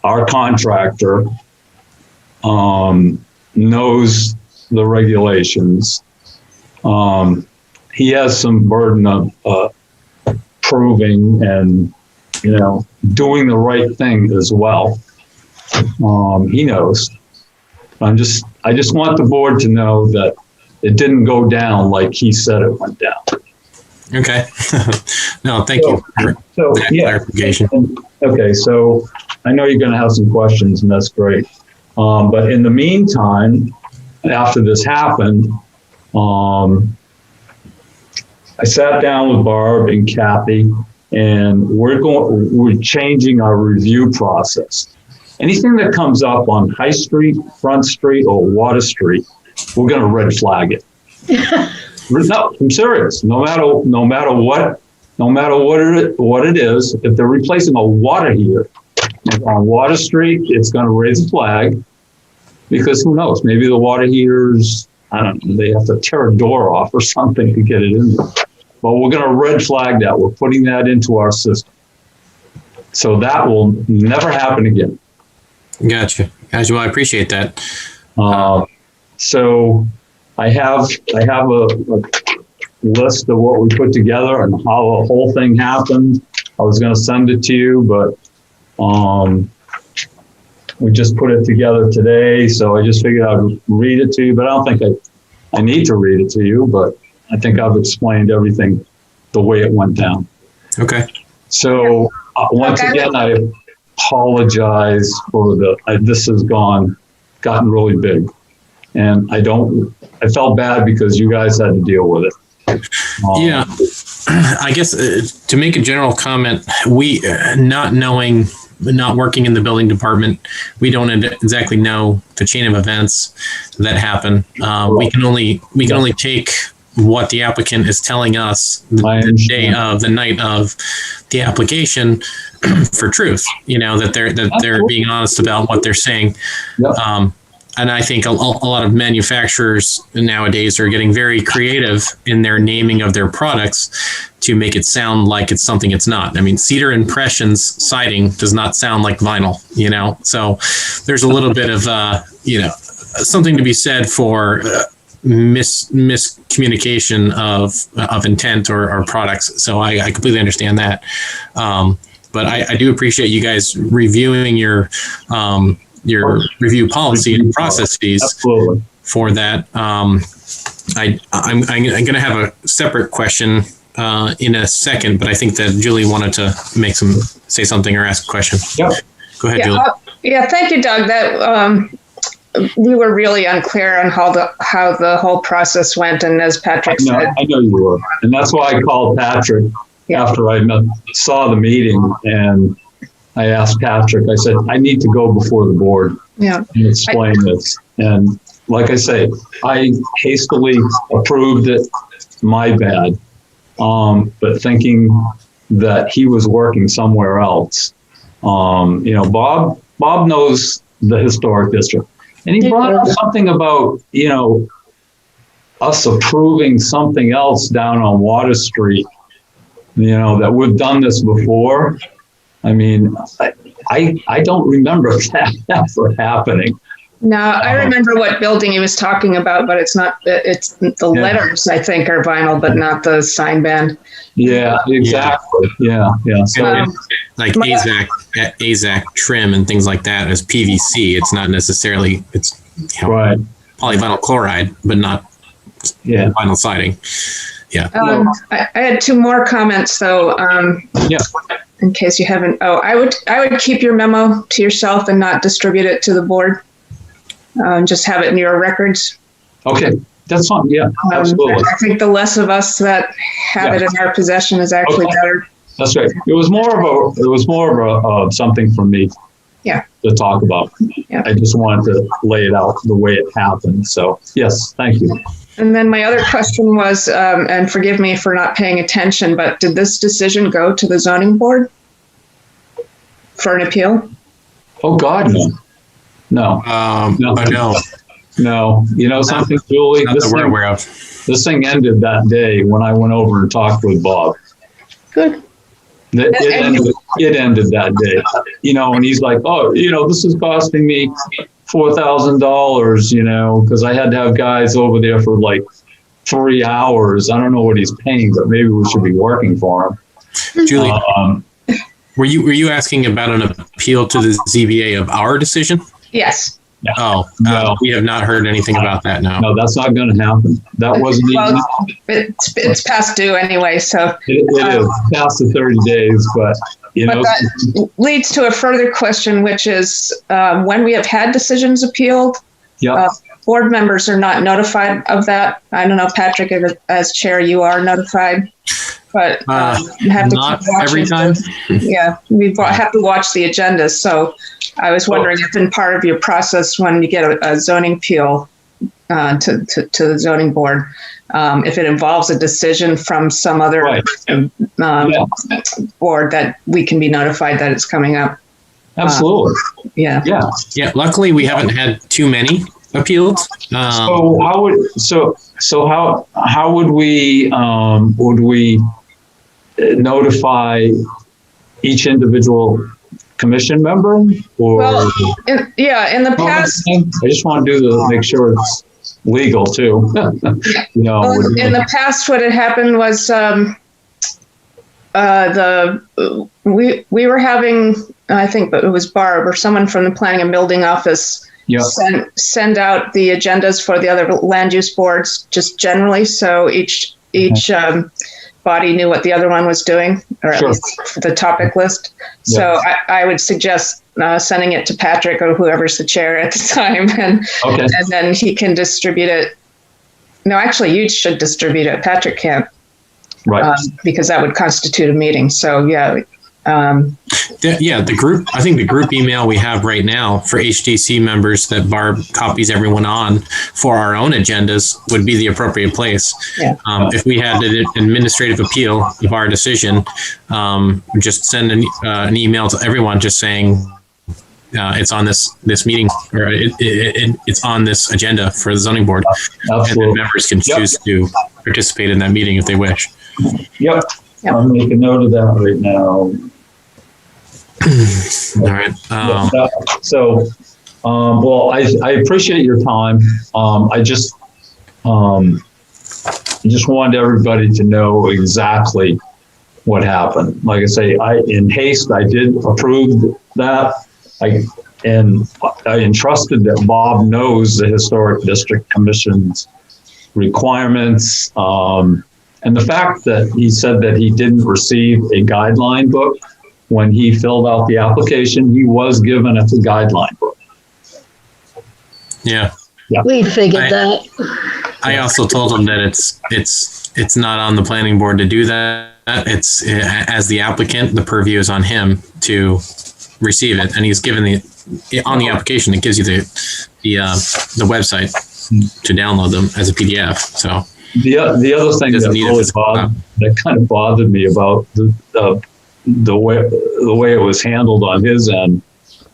our contractor knows the regulations. He has some burden of proving and, doing the right thing as well. He knows. I just want the board to know that it didn't go down like he said it went down. Okay. No, thank you for that clarification. Okay, so I know you're going to have some questions, and that's great. But in the meantime, after this happened, I sat down with Barb and Kathy, and we're changing our review process. Anything that comes up on High Street, Front Street, or Water Street, we're going to red flag it. No, I'm serious. No matter what it is, if they're replacing a water heater on Water Street, it's going to raise a flag, because who knows? Maybe the water heaters, I don't know, they have to tear a door off or something to get it in there. But we're going to red flag that. We're putting that into our system, so that will never happen again. Gotcha. Well, I appreciate that. So I have a list of what we put together and how the whole thing happened. I was going to send it to you, but we just put it together today. So I just figured I'd read it to you, but I don't think I need to read it to you, but I think I've explained everything the way it went down. Okay. So once again, I apologize for this has gotten really big. And I felt bad because you guys had to deal with it. Yeah, I guess to make a general comment, we not working in the building department, we don't exactly know the chain of events that happen. We can only take what the applicant is telling us the night of the application for truth. That they're being honest about what they're saying. Yep. And I think a lot of manufacturers nowadays are getting very creative in their naming of their products to make it sound like it's something it's not. I mean, Cedar Impressions siding does not sound like vinyl, So there's a little bit of, something to be said for miscommunication of intent or products. So I completely understand that. But I do appreciate you guys reviewing your review policy and processes. Absolutely. For that. I'm going to have a separate question in a second, but I think that Julie wanted to say something or ask a question. Yep. Go ahead, Julie. Thank you, Doug. That we were really unclear on how the whole process went, and as Patrick said, I know you were, and that's why I called Patrick after I saw the meeting, and I asked Patrick. I said, I need to go before the board and explain this. And like I say, I hastily approved it. My bad. But thinking that he was working somewhere else. Bob knows the historic district. And he brought up something about, us approving something else down on Water Street, that we've done this before. I mean, I don't remember that ever happening. No, I remember what building he was talking about, but it's not. It's the letters, I think, are vinyl, but not the sign band. Yeah, exactly. Yeah. So like AZAC trim and things like that is PVC. It's not necessarily right. Polyvinyl chloride, but not vinyl siding. Yeah. I had two more comments though. In case you haven't. I would keep your memo to yourself and not distribute it to the board. Just have it in your records. Okay, that's fine. Yeah, absolutely. I think the less of us that have it in our possession is actually better. That's right. It was more of something for me. To talk about. Yeah. I just wanted to lay it out the way it happened. So yes, thank you. And then my other question was, and forgive me for not paying attention, but did this decision go to the zoning board for an appeal? Oh God, no. No. No. You know something, Julie? This thing ended that day when I went over and talked with Bob. Good. It ended that day. And he's like, this is costing me $4,000, because I had to have guys over there for like 3 hours. I don't know what he's paying, but maybe we should be working for him. Julie, Were you asking about an appeal to the ZBA of our decision? Yes. Oh, No. we have not heard anything about that now. No, that's not going to happen. That wasn't even. Well, it's past due anyway, so. It is past the 30 days, but But that leads to a further question, which is when we have had decisions appealed, board members are not notified of that. I don't know, Patrick, as chair, you are notified, but you have to not keep watching every time. we have to watch the agendas. So I was wondering if in part of your process when you get a zoning appeal to the zoning board, if it involves a decision from some other board, that we can be notified that it's coming up. Absolutely. Yeah. Luckily, we haven't had too many appeals. So how would we notify each individual commission member? Or in the past, I just want to make sure it's legal too. In the past, what had happened was we were having, I think it was Barb or someone from the planning and building office send out the agendas for the other land use boards just generally, so each body knew what the other one was doing, or at least the topic list. So I would suggest sending it to Patrick or whoever's the chair at the time, and then he can distribute it. No, actually, you should distribute it. Patrick can't, because that would constitute a meeting. So the group. I think the group email we have right now for HDC members that Barb copies everyone on for our own agendas would be the appropriate place. If we had an administrative appeal of our decision, just send an email to everyone just saying it's on this meeting, or it's on this agenda for the zoning board. Absolutely. And then members can choose to participate in that meeting if they wish. I'll make a note of that right now. All right. Well, I appreciate your time. I just wanted everybody to know exactly what happened. Like I say, in haste, I did approve that. I entrusted that Bob knows the Historic District Commission's requirements. And the fact that he said that he didn't receive a guideline book when he filled out the application, he was given a guideline book. We figured that. I also told him that it's not on the planning board to do that. It's as the applicant, the purview is on him to receive it, and he's given on the application. It gives you the website to download them as a PDF. So. The other thing that kind of bothered me about the way it was handled on his end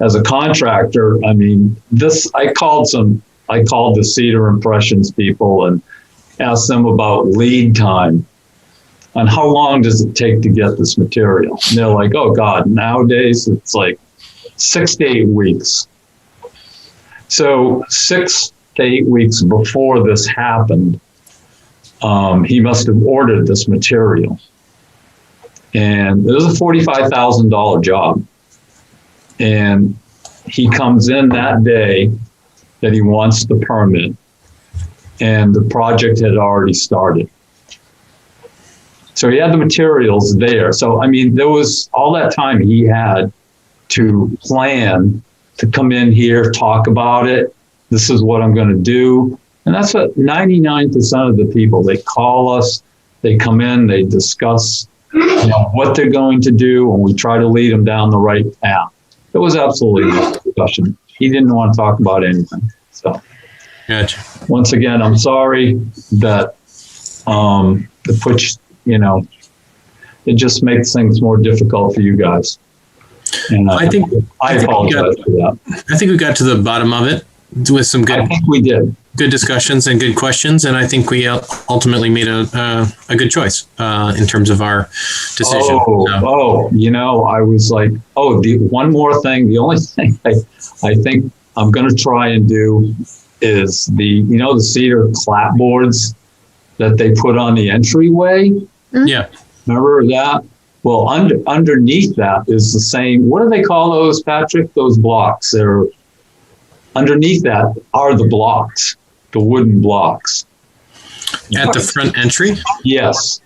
as a contractor. I mean, I called the Cedar Impressions people and asked them about lead time and how long does it take to get this material. And they're like, oh God, nowadays it's like 6 to 8 weeks. So 6 to 8 weeks before this happened, he must have ordered this material. And it was a $45,000 job. And he comes in that day that he wants the permit, and the project had already started. So he had the materials there. So, I mean, there was all that time he had to plan to come in here, talk about it. This is what I'm going to do. And that's what 99% of the people, they call us, they come in, they discuss what they're going to do, and we try to lead them down the right path. There was absolutely no discussion. He didn't want to talk about anything. So, once again, I'm sorry that it just makes things more difficult for you guys. And I apologize for that. I think we got to the bottom of it with some good. I think we did. Good discussions and good questions, and I think we ultimately made a good choice in terms of our decision. I was like, one more thing. The only thing I think I'm going to try and do is the cedar clapboards that they put on the entryway. Yeah. Remember that? Well, underneath that is the same. What do they call those, Patrick? Those blocks. They're underneath that are the blocks, the wooden blocks. At the front entry? Yes,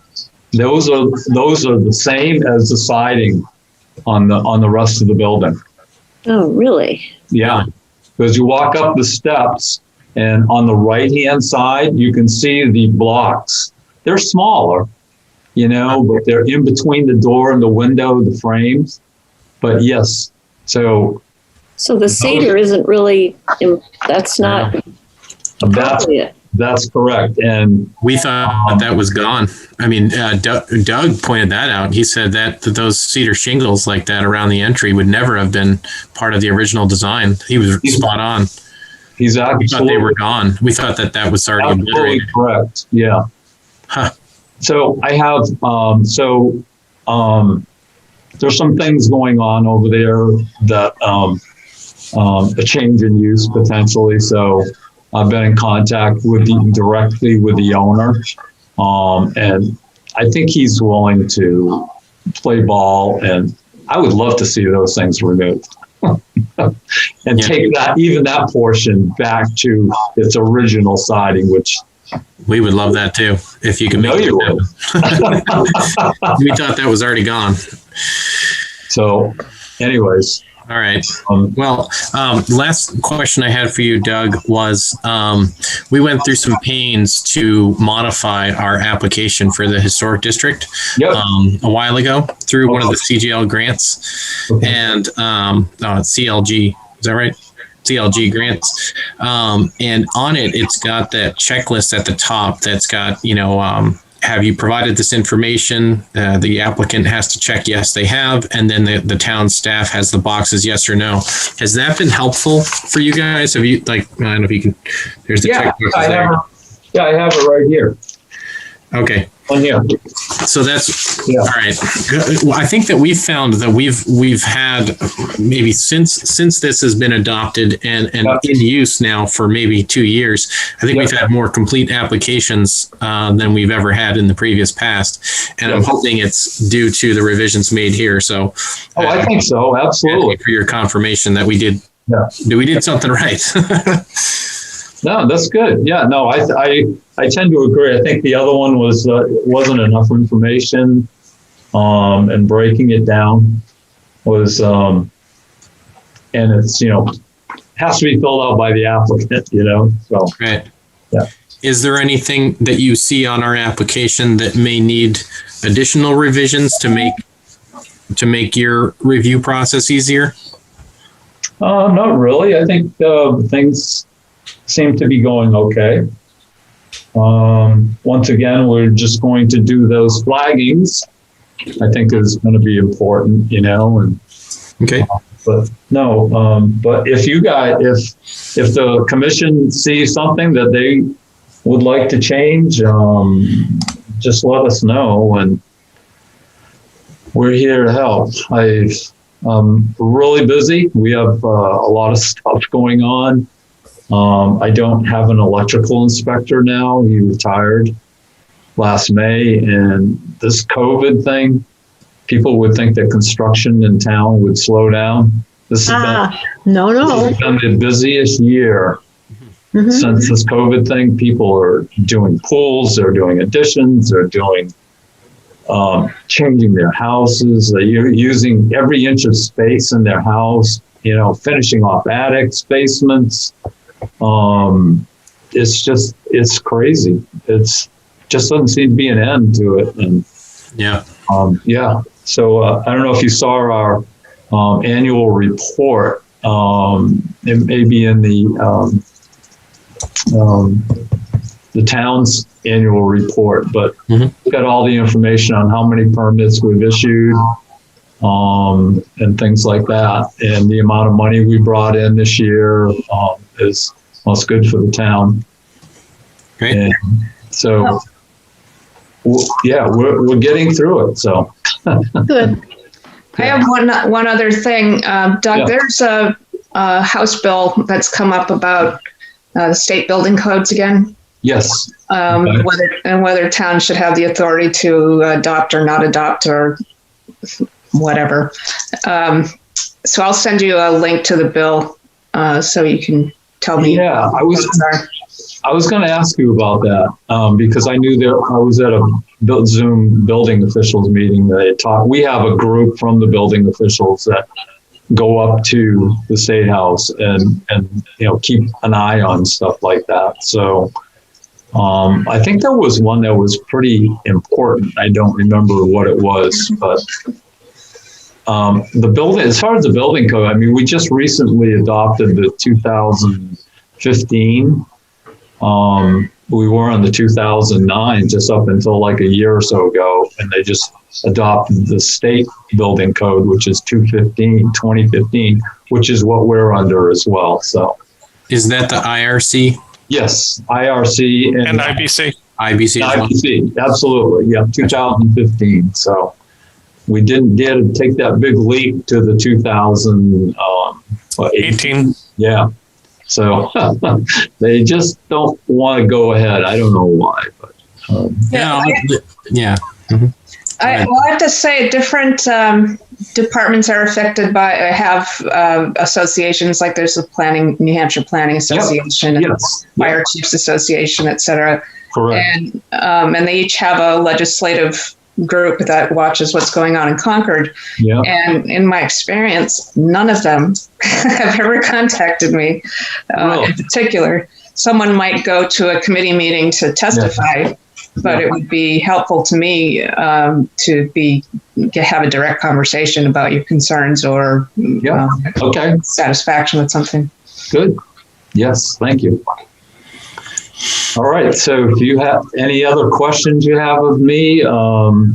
those are the same as the siding on the rest of the building. Oh, really? Yeah, because you walk up the steps, and on the right-hand side, you can see the blocks. They're smaller, but they're in between the door and the window, the frames. But yes, so the cedar isn't really, that's not appropriate. That's correct. And we thought that was gone. I mean, Doug pointed that out. He said that those cedar shingles like that around the entry would never have been part of the original design. He was spot on. He's absolutely. We thought they were gone. We thought that was already obliterated. Correct. Yeah. Huh. So I have, there's some things going on over there that, a change in use potentially. So I've been in contact directly with the owner. And I think he's willing to play ball, and I would love to see those things removed. And take that portion back to its original siding, which we would love that too, if you can make it happen. We thought that was already gone. So anyways. All right. Last question I had for you, Doug, was we went through some pains to modify our application for the historic district a while ago through one of the CGL grants and CLG. Is that right? CLG grants. And on it, it's got that checklist at the top that's got, have you provided this information? The applicant has to check yes, they have, and then the town staff has the boxes yes or no. Has that been helpful for you guys? Have you I don't know if you can? There's the checkbox there. I have it right here. Okay. On here. So that's all right. Well, I think that we've found that we've had maybe since this has been adopted and in use now for maybe 2 years, I think we've had more complete applications than we've ever had in the previous past. And I'm hoping it's due to the revisions made here. So I think so. Absolutely. For your confirmation that we did something right. No, that's good. Yeah, no, I tend to agree. I think the other one wasn't enough information, and breaking it down was, and it's has to be filled out by the applicant. So right. Yeah. Is there anything that you see on our application that may need additional revisions to make your review process easier? Not really. I think things seem to be going okay. Once again, we're just going to do those flaggings. I think is going to be important, and okay. But no, but if the commission sees something that they would like to change, just let us know, and we're here to help. I'm really busy. We have a lot of stuff going on. I don't have an electrical inspector now. He retired last May, and this COVID thing, people would think that construction in town would slow down. This has been the busiest year since this COVID thing. People are doing pools, they're doing additions, they're doing changing their houses. They're using every inch of space in their house, finishing off attics, basements. It's crazy. It's just doesn't seem to be an end to it. And so I don't know if you saw our annual report. It may be in the town's annual report, but we've got all the information on how many permits we've issued, and things like that. And the amount of money we brought in this year is most good for the town. Great. And so, we're getting through it. So Good. I have one other thing, Doug. There's a House bill that's come up about the state building codes again. Yes. Whether towns should have the authority to adopt or not adopt, or whatever. So I'll send you a link to the bill so you can tell me. Yeah, I was going to ask you about that because I knew that I was at a Zoom building officials meeting. They talked. We have a group from the building officials that go up to the State House and keep an eye on stuff like that. So I think there was one that was pretty important. I don't remember what it was, but the building, as far as the building code, I mean, we just recently adopted the 2015. We were on the 2009 just up until like a year or so ago, and they just adopted the state building code, which is 2015, which is what we're under as well. So, is that the IRC? Yes, IRC and IBC. IBC, absolutely. Yeah, 2015. So we didn't get to take that big leap to the 2018. Yeah. So they just don't want to go ahead. I don't know why, but yeah. Mm-hmm. I have to say, different departments are affected by have associations, like there's the New Hampshire Planning Association, and Fire Chiefs Association, et cetera. Correct. And they each have a legislative group that watches what's going on in Concord. Yeah. And in my experience, none of them have ever contacted me. In particular, someone might go to a committee meeting to testify, but it would be helpful to me to have a direct conversation about your concerns or satisfaction with something. Good. Yes, thank you. All right. So do you have any other questions you have of me? No,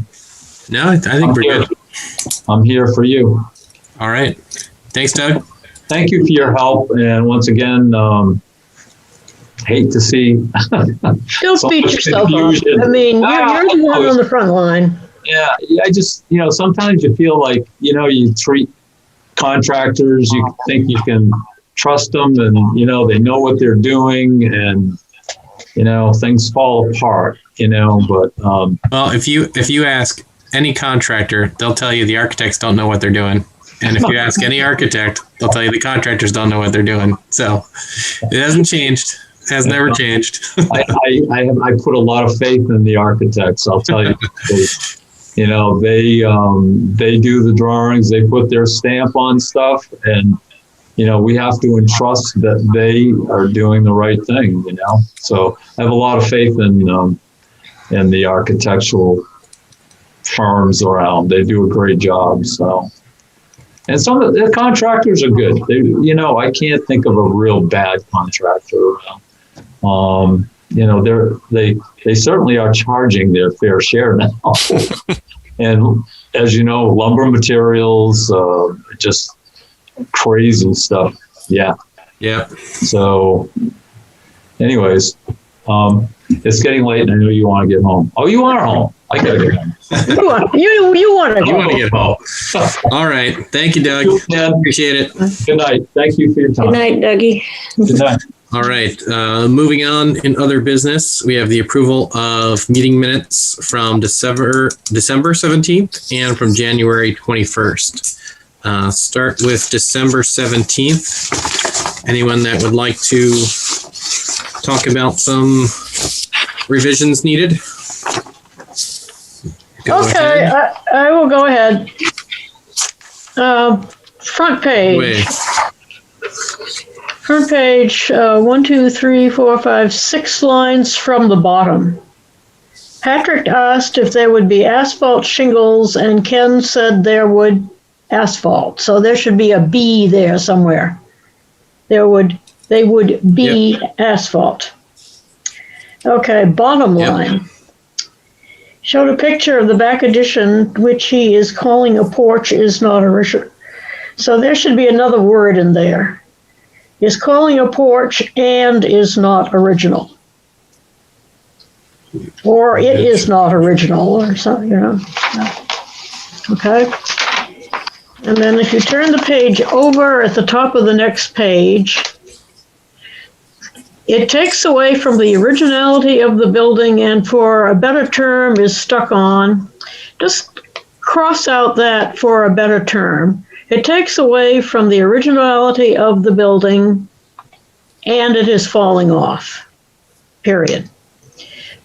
I think we're good. I'm here for you. All right. Thanks, Doug. Thank you for your help. And once again, hate to see. Don't beat yourself up. I mean, you're the one on the front line. Yeah. I just, sometimes you feel like, you treat contractors, you think you can trust them and, they know what they're doing and, things fall apart, but. Well, if you ask any contractor, they'll tell you the architects don't know what they're doing. And if you ask any architect, they'll tell you the contractors don't know what they're doing. So it hasn't changed. It has never changed. I put a lot of faith in the architects. I'll tell you. They do the drawings. They put their stamp on stuff, and we have to entrust that they are doing the right thing. So I have a lot of faith in the architectural firms around. They do a great job. So. And some of the contractors are good. I can't think of a real bad contractor. They certainly are charging their fair share now. And as you know, lumber materials, just crazy stuff. Yeah. Yeah. So, anyways, it's getting late, and I know you want to get home. Oh, you are home. I gotta get home. You want to get home. All right. Thank you, Doug. Appreciate it. Good night. Thank you for your time. Good night, Dougie. Good night. All right. Moving on in other business, we have the approval of meeting minutes from December 17th and from January 21st. Start with December 17th. Anyone that would like to talk about some revisions needed? Okay, I will go ahead. Front page. Wait. Front page, 1, 2, 3, 4, 5, 6 lines from the bottom. Patrick asked if there would be asphalt shingles, and Ken said there would asphalt. So there should be a B there somewhere. They would be asphalt. Okay, bottom line. Showed a picture of the back addition, which he is calling a porch, is not original. So there should be another word in there. Is calling a porch and is not original. Or it is not original or something, Okay. And then if you turn the page over at the top of the next page, it takes away from the originality of the building and, for a better term, is stuck on. Just cross out that for a better term. It takes away from the originality of the building, and it is falling off, period.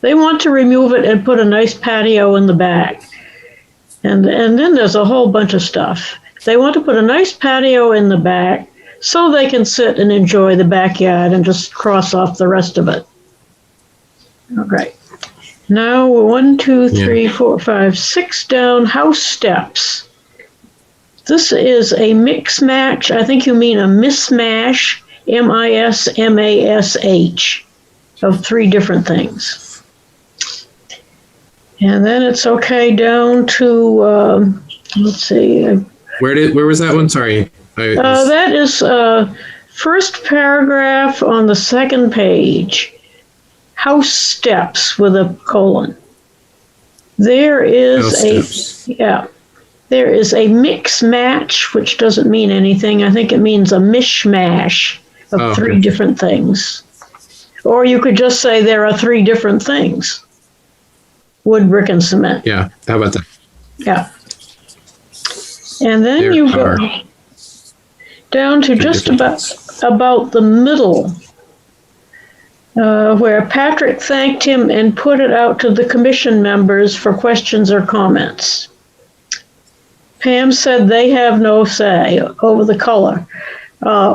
They want to remove it and put a nice patio in the back. And then there's a whole bunch of stuff. They want to put a nice patio in the back so they can sit and enjoy the backyard and just cross off the rest of it. Okay. Now, 1, 2, 3, 4, 5, 6 down, house steps. This is a mix match. I think you mean a mismash, MISMASH, of 3 different things. And then it's okay down to, let's see. Where was that one? Sorry. That is first paragraph on the second page. House steps with a colon. There is there is a mix match, which doesn't mean anything. I think it means a mishmash of 3 different things. Or you could just say there are 3 different things. Wood, brick, and cement. Yeah, how about that? Yeah. And then There you go are down to just about the middle, where Patrick thanked him and put it out to the commission members for questions or comments. Pam said they have no say over the color.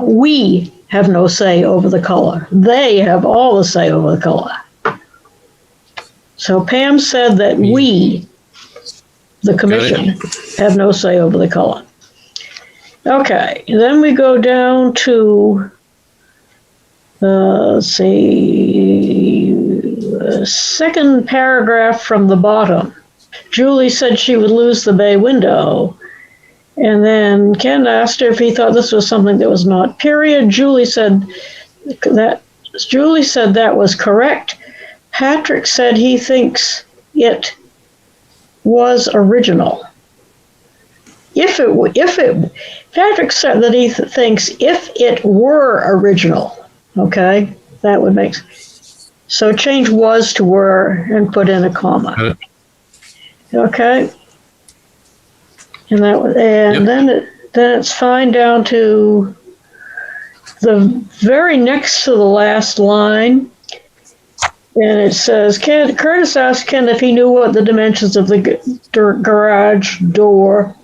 We have no say over the color. They have all the say over the color. So Pam said that we, the commission, have no say over the color. Okay, then we go down to, let's see, second paragraph from the bottom. Julie said she would lose the bay window. And then Ken asked her if he thought this was something that was not, period. Julie said that was correct. Patrick said he thinks it was original. Patrick said that he thinks if it were original, okay, that would make sense. So change was to were and put in a comma. Okay. And then it's fine down to the very next to the last line. And it says, Curtis asked Ken if he knew what the dimensions of the garage door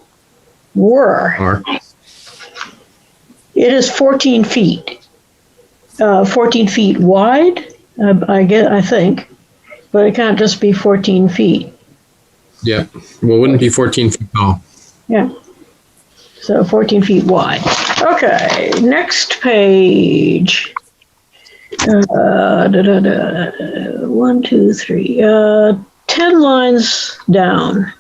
were. It is 14 feet. 14 feet wide, I think. But it can't just be 14 feet. Yeah. Well, it wouldn't be 14 feet tall. Yeah. So 14 feet wide. Okay, next page. 1, 2, 3. 10 lines down.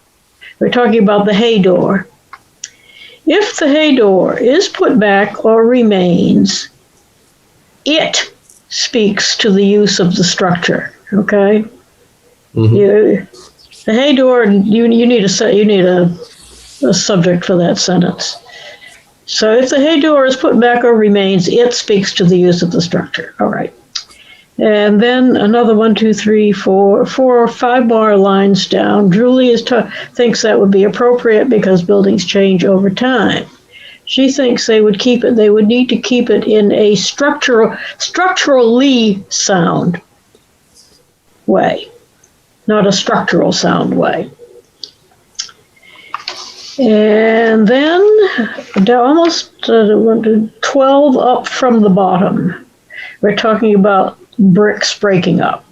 We're talking about the hay door. If the hay door is put back or remains, it speaks to the use of the structure. Okay. Mm-hmm. The hay door. You need a subject for that sentence. So if the hay door is put back or remains, it speaks to the use of the structure. All right. And then another 1, 2, 3, 4 or 5 more lines down. Julie thinks that would be appropriate because buildings change over time. She thinks they would need to keep it in a structurally sound way, not a structural sound way. And then almost 12 up from the bottom, we're talking about bricks breaking up.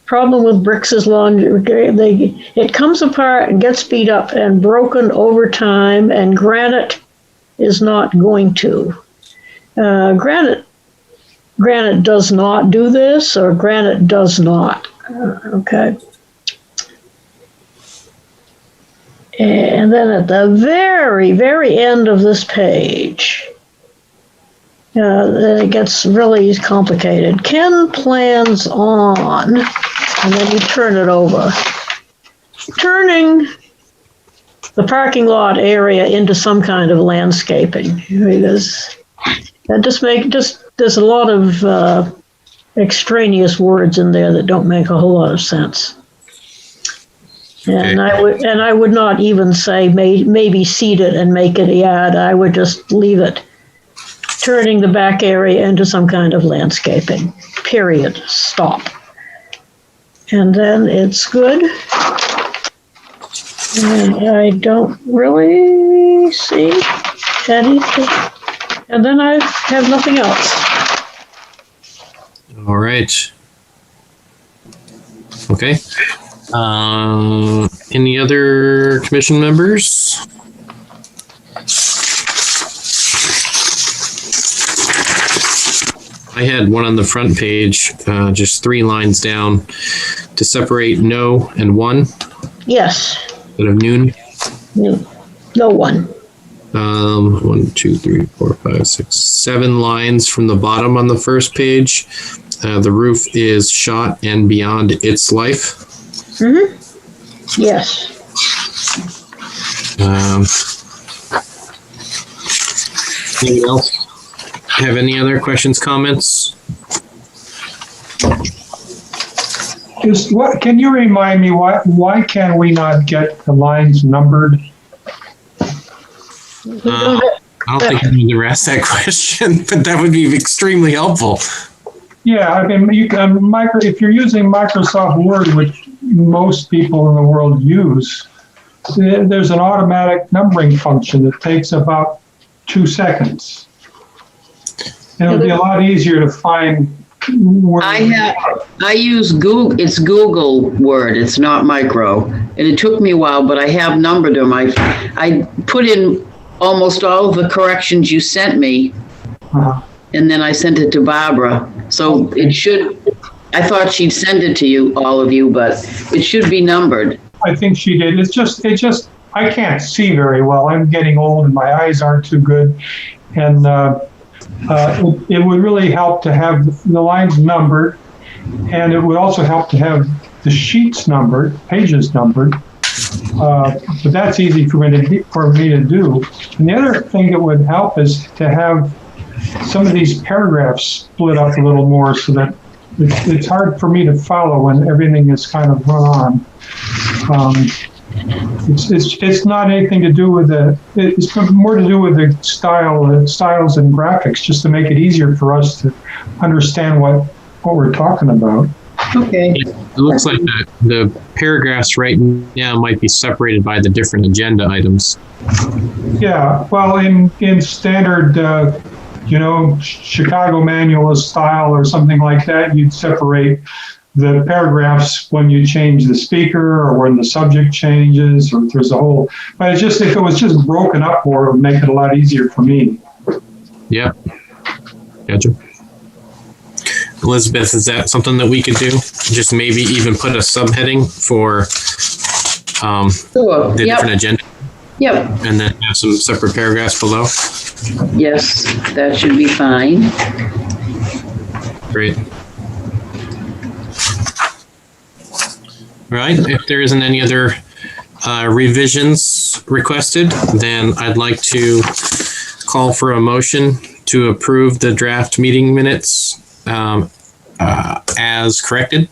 Problem with bricks is it comes apart and gets beat up and broken over time, and granite is not going to. Granite does not do this, or granite does not. Okay. And then at the very, very end of this page, it gets really complicated. Ken plans on, and then you turn it over, turning the parking lot area into some kind of landscaping. Because there's a lot of extraneous words in there that don't make a whole lot of sense. And I would not even say maybe seed it and make it a yard. I would just leave it, turning the back area into some kind of landscaping. Period. Stop. And then it's good. And I don't really see anything. And then I have nothing else. All right. Okay. Any other commission members? I had one on the front page, just 3 lines down, to separate no and one. Yes. Instead of noon. No one. 1, 2, 3, 4, 5, 6, 7 lines from the bottom on the first page. The roof is shot and beyond its life. Mm-hmm. Yes. Anyone else have any other questions, comments? Can you remind me why can we not get the lines numbered? I don't think I've ever asked that question, but that would be extremely helpful. Yeah, I mean, you can if you're using Microsoft Word, which most people in the world use, there's an automatic numbering function that takes about 2 seconds. And it'll be a lot easier to find where I use Google. It's Google Word. It's not Micro, and it took me a while, but I have numbered them. I put in almost all of the corrections you sent me, and then I sent it to Barbara. So it should. I thought she'd send it to you, all of you, but it should be numbered. I think she did. It's just. I can't see very well. I'm getting old, and my eyes aren't too good, and it would really help to have the lines numbered, and it would also help to have the sheets numbered, pages numbered. But that's easy for me to do. And the other thing that would help is to have some of these paragraphs split up a little more, so that it's hard for me to follow when everything is kind of run on. It's not anything to do with it's more to do with the styles and graphics, just to make it easier for us to understand what we're talking about. Okay. It looks like the paragraphs right now might be separated by the different agenda items. Yeah, well, in standard, Chicago Manual of Style or something like that, you'd separate the paragraphs when you change the speaker or when the subject changes, or if there's a whole, but it's just, if it was just broken up more, it would make it a lot easier for me. Yep. Gotcha. Elizabeth, is that something that we could do? Just maybe even put a subheading for the different agenda? Yep. And then have some separate paragraphs below? Yes, that should be fine. Great. All right, if there isn't any other revisions requested, then I'd like to call for a motion to approve the draft meeting minutes as corrected.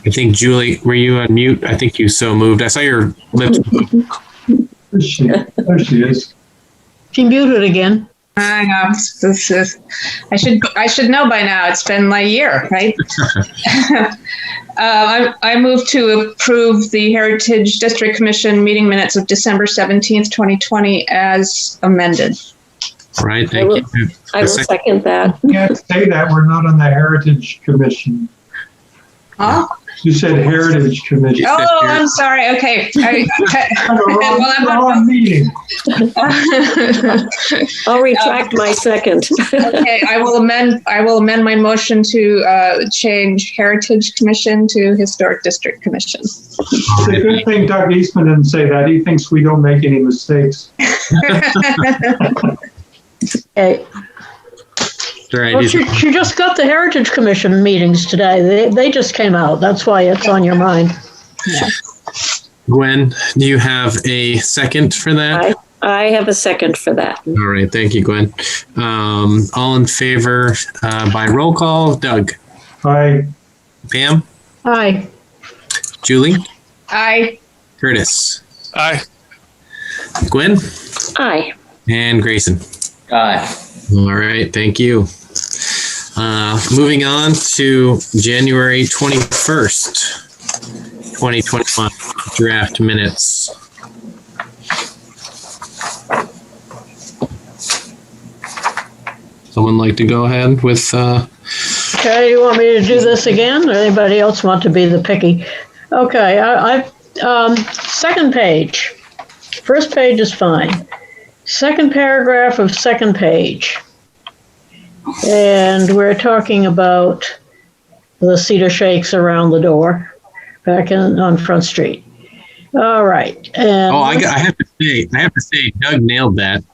I think, Julie, were you on mute? I think you so moved. I saw your lips move. There she is. She muted again. I know. I should know by now. It's been my year, right? I move to approve the Heritage District Commission meeting minutes of December 17th, 2020 as amended. All right, thank you. I will second that. You can't say that. We're not on the Heritage Commission. Huh? You said Heritage Commission. Oh, I'm sorry. Okay. Wrong meeting. I'll retract my second. Okay, I will amend my motion to change Heritage Commission to Historic District Commission. It's a good thing Doug Eastman didn't say that. He thinks we don't make any mistakes. Okay. Right. Well, she just got the Heritage Commission meetings today. They just came out. That's why it's on your mind. Yeah. Gwen, do you have a second for that? I have a second for that. All right, thank you, Gwen. All in favor by roll call. Doug? Aye. Pam? Aye. Julie? Aye. Curtis? Aye. Gwen? Aye. And Grayson? Aye. All right, thank you. Moving on to January 21st, 2021, draft minutes. Someone like to go ahead with, Okay, you want me to do this again, or anybody else want to be the picky? Okay, second page. First page is fine. Second paragraph of second page. And we're talking about the cedar shakes around the door back on Front Street. All right. And I have to say, Doug nailed that.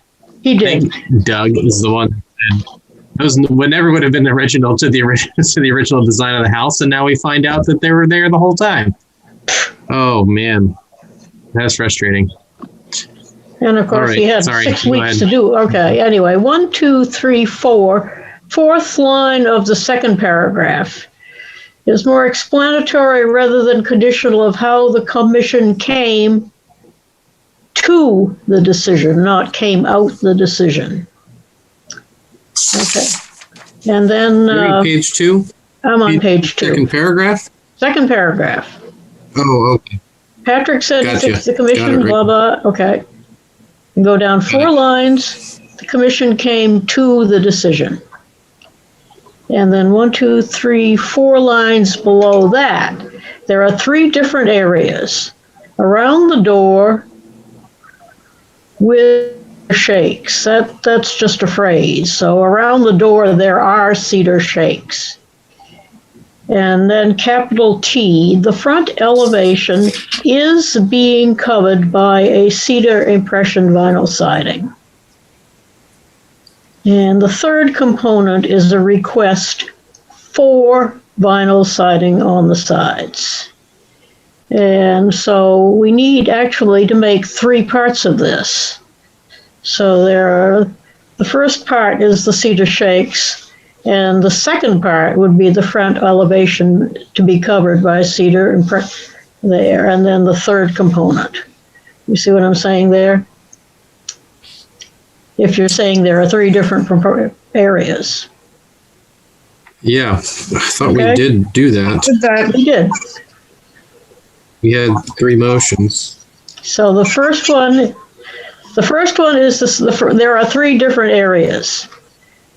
He did. Doug is the one that those never would have been original to the original design of the house, and now we find out that they were there the whole time. Oh man, that's frustrating. And of course, he had 6 weeks to do. Okay. Anyway, 1, 2, 3, 4. Fourth line of the second paragraph is more explanatory rather than conditional of how the commission came to the decision, not came out the decision. Okay. And then page 2. I'm on page 2. Second paragraph. Second paragraph. Oh, okay. Patrick said he thinks the commission, blah, blah. Okay. Go down 4 lines. The commission came to the decision. And then 1, 2, 3, 4 lines below that, there are 3 different areas. Around the door with shakes. That's just a phrase. So around the door, there are cedar shakes. And then capital T, the front elevation is being covered by a cedar impression vinyl siding. And the third component is a request for vinyl siding on the sides. And so we need actually to make 3 parts of this. So the first part is the cedar shakes, and the second part would be the front elevation to be covered by cedar there, and then the third component. You see what I'm saying there? If you're saying there are 3 different areas. Yeah, I thought we did do that. We did. We had 3 motions. So the first one is there are 3 different areas.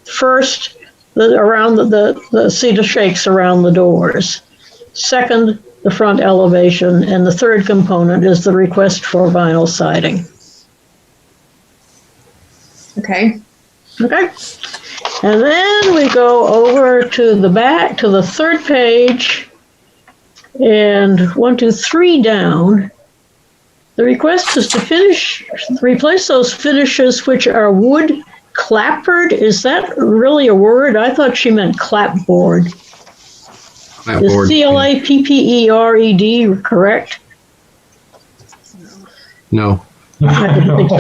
First, around the cedar shakes around the doors. Second, the front elevation, and the third component is the request for vinyl siding. Okay. Okay. And then we go over to the back, to the third page, and 1, 2, 3 down. The request is to replace those finishes which are wood clapboard. Is that really a word? I thought she meant clapboard. Is CLAPPERED correct? No. I didn't think so.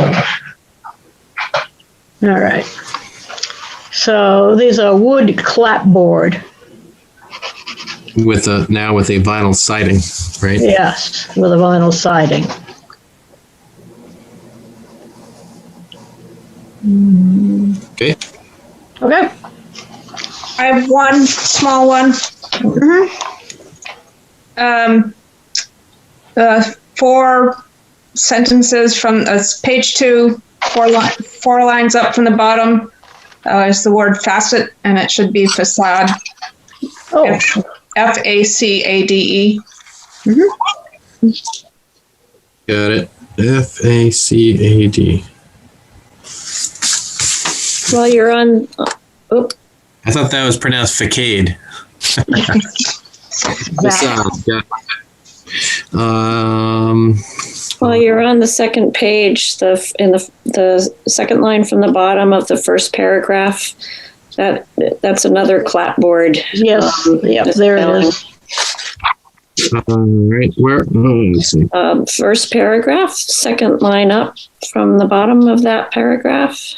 All right. So these are wood clapboard. With a vinyl siding, right? Yes, with a vinyl siding. Okay. Okay. I have one small one. Mm-hmm. 4 sentences from page 2, 4 lines up from the bottom is the word facet, and it should be facade. Oh. FACADE. Mm-hmm. Got it. FACAD. Well, you're on. I thought that was pronounced facade. Well, you're on the second page. The second line from the bottom of the first paragraph. That's another clapboard. Yes. There it is. Right. Where? Let's see. First paragraph, second line up from the bottom of that paragraph.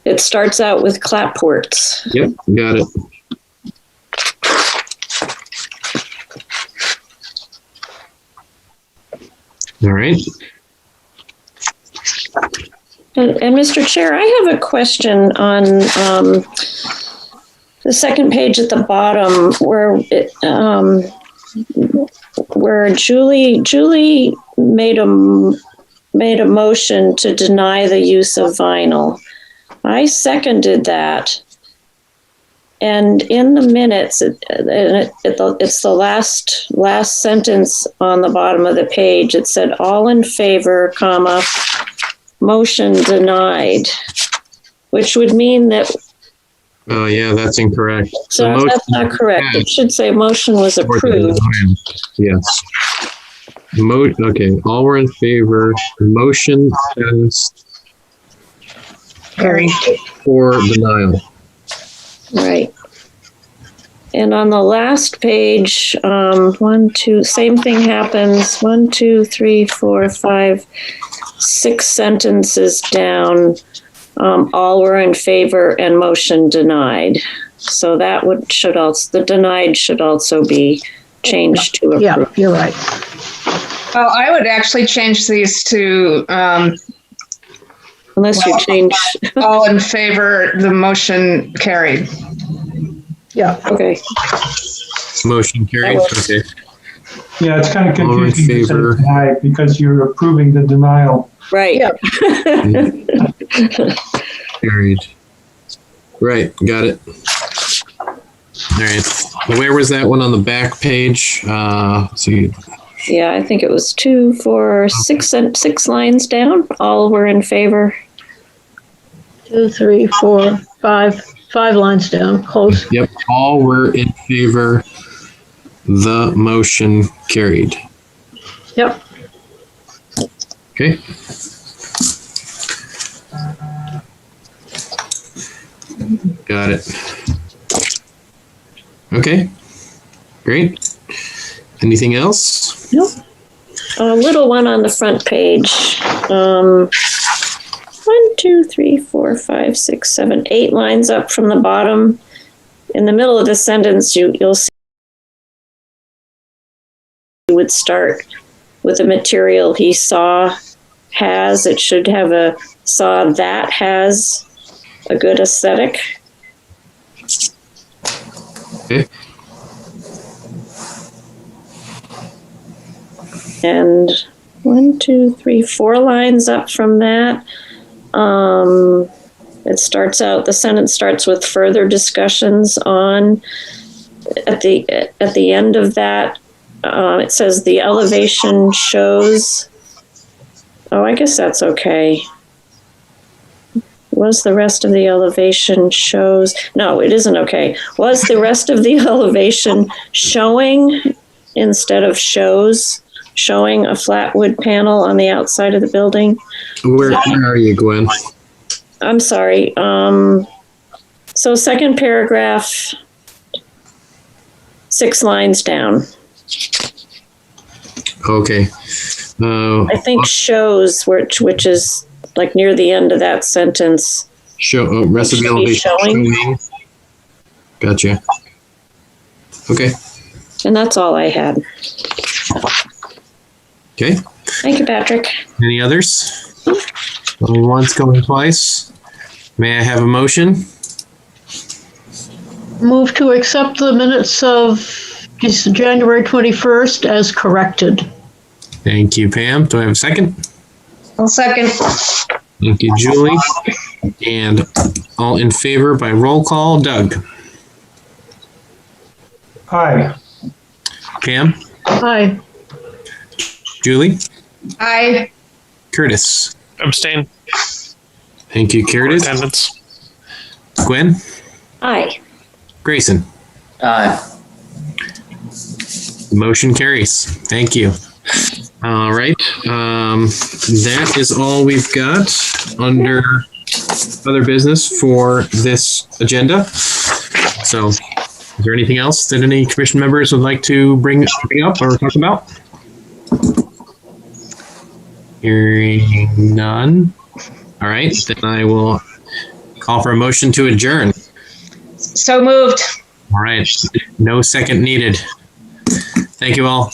It starts out with clapboards. Yep, got it. All right. And Mr. Chair, I have a question on the second page at the bottom where Julie made a motion to deny the use of vinyl. I seconded that. And in the minutes, it's the last sentence on the bottom of the page. It said, all in favor, comma, motion denied, which would mean that. Oh, yeah, that's incorrect. So that's not correct. It should say motion was approved. Yes. Okay, all were in favor. Motion passed Carried. for denial. Right. And on the last page, same thing happens. 1, 2, 3, 4, 5, 6 sentences down. All were in favor and motion denied. So that the denied should also be changed to approved. Yeah, you're right. Oh, I would actually change these to unless you change all in favor, the motion carried. Yeah. Okay. Motion carried. Okay. Yeah, it's kind of All in confusing to say favor. deny because you're approving the denial. Right. Yeah. Carried. Right. Got it. All right. Where was that one on the back page? Let's see. Yeah, I think it was 2, 4, 6 lines down. All were in favor. 2, 3, 4, 5 lines down, close. Yep. All were in favor. The motion carried. Yep. Okay. Got it. Okay. Great. Anything else? Nope. A little one on the front page. 1, 2, 3, 4, 5, 6, 7, 8 lines up from the bottom. In the middle of the sentence, you'll see you would start with the material he has. It should have a saw that has a good aesthetic. Okay. And 1, 2, 3, 4 lines up from that. The sentence starts with further discussions on. At the end of that, it says the elevation shows. Oh, I guess that's okay. Was the rest of the elevation shows? No, it isn't okay. Was the rest of the elevation showing instead of shows? Showing a flat wood panel on the outside of the building. Where are you, Gwen? I'm sorry. So second paragraph, 6 lines down. Okay. I think shows, which is like near the end of that sentence. Rest of the elevation showing. Gotcha. Okay. And that's all I had. Okay. Thank you, Patrick. Any others? Going once, going twice. May I have a motion? Move to accept the minutes of January 21st as corrected. Thank you, Pam. Do I have a second? I'll second. Thank you, Julie. And all in favor by roll call, Doug. Aye. Pam? Aye. Julie? Aye. Curtis. Abstain. Thank you, Curtis. Attendance. Gwen? Aye. Grayson? Aye. Motion carries. Thank you. All right. That is all we've got under other business for this agenda. So is there anything else that any commission members would like to bring up or talk about? Hearing none. All right. Then I will call for a motion to adjourn. So moved. All right. No second needed. Thank you all.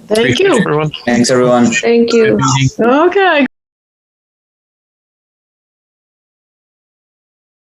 Thank you. Everyone. Thanks, everyone. Thank you. Okay.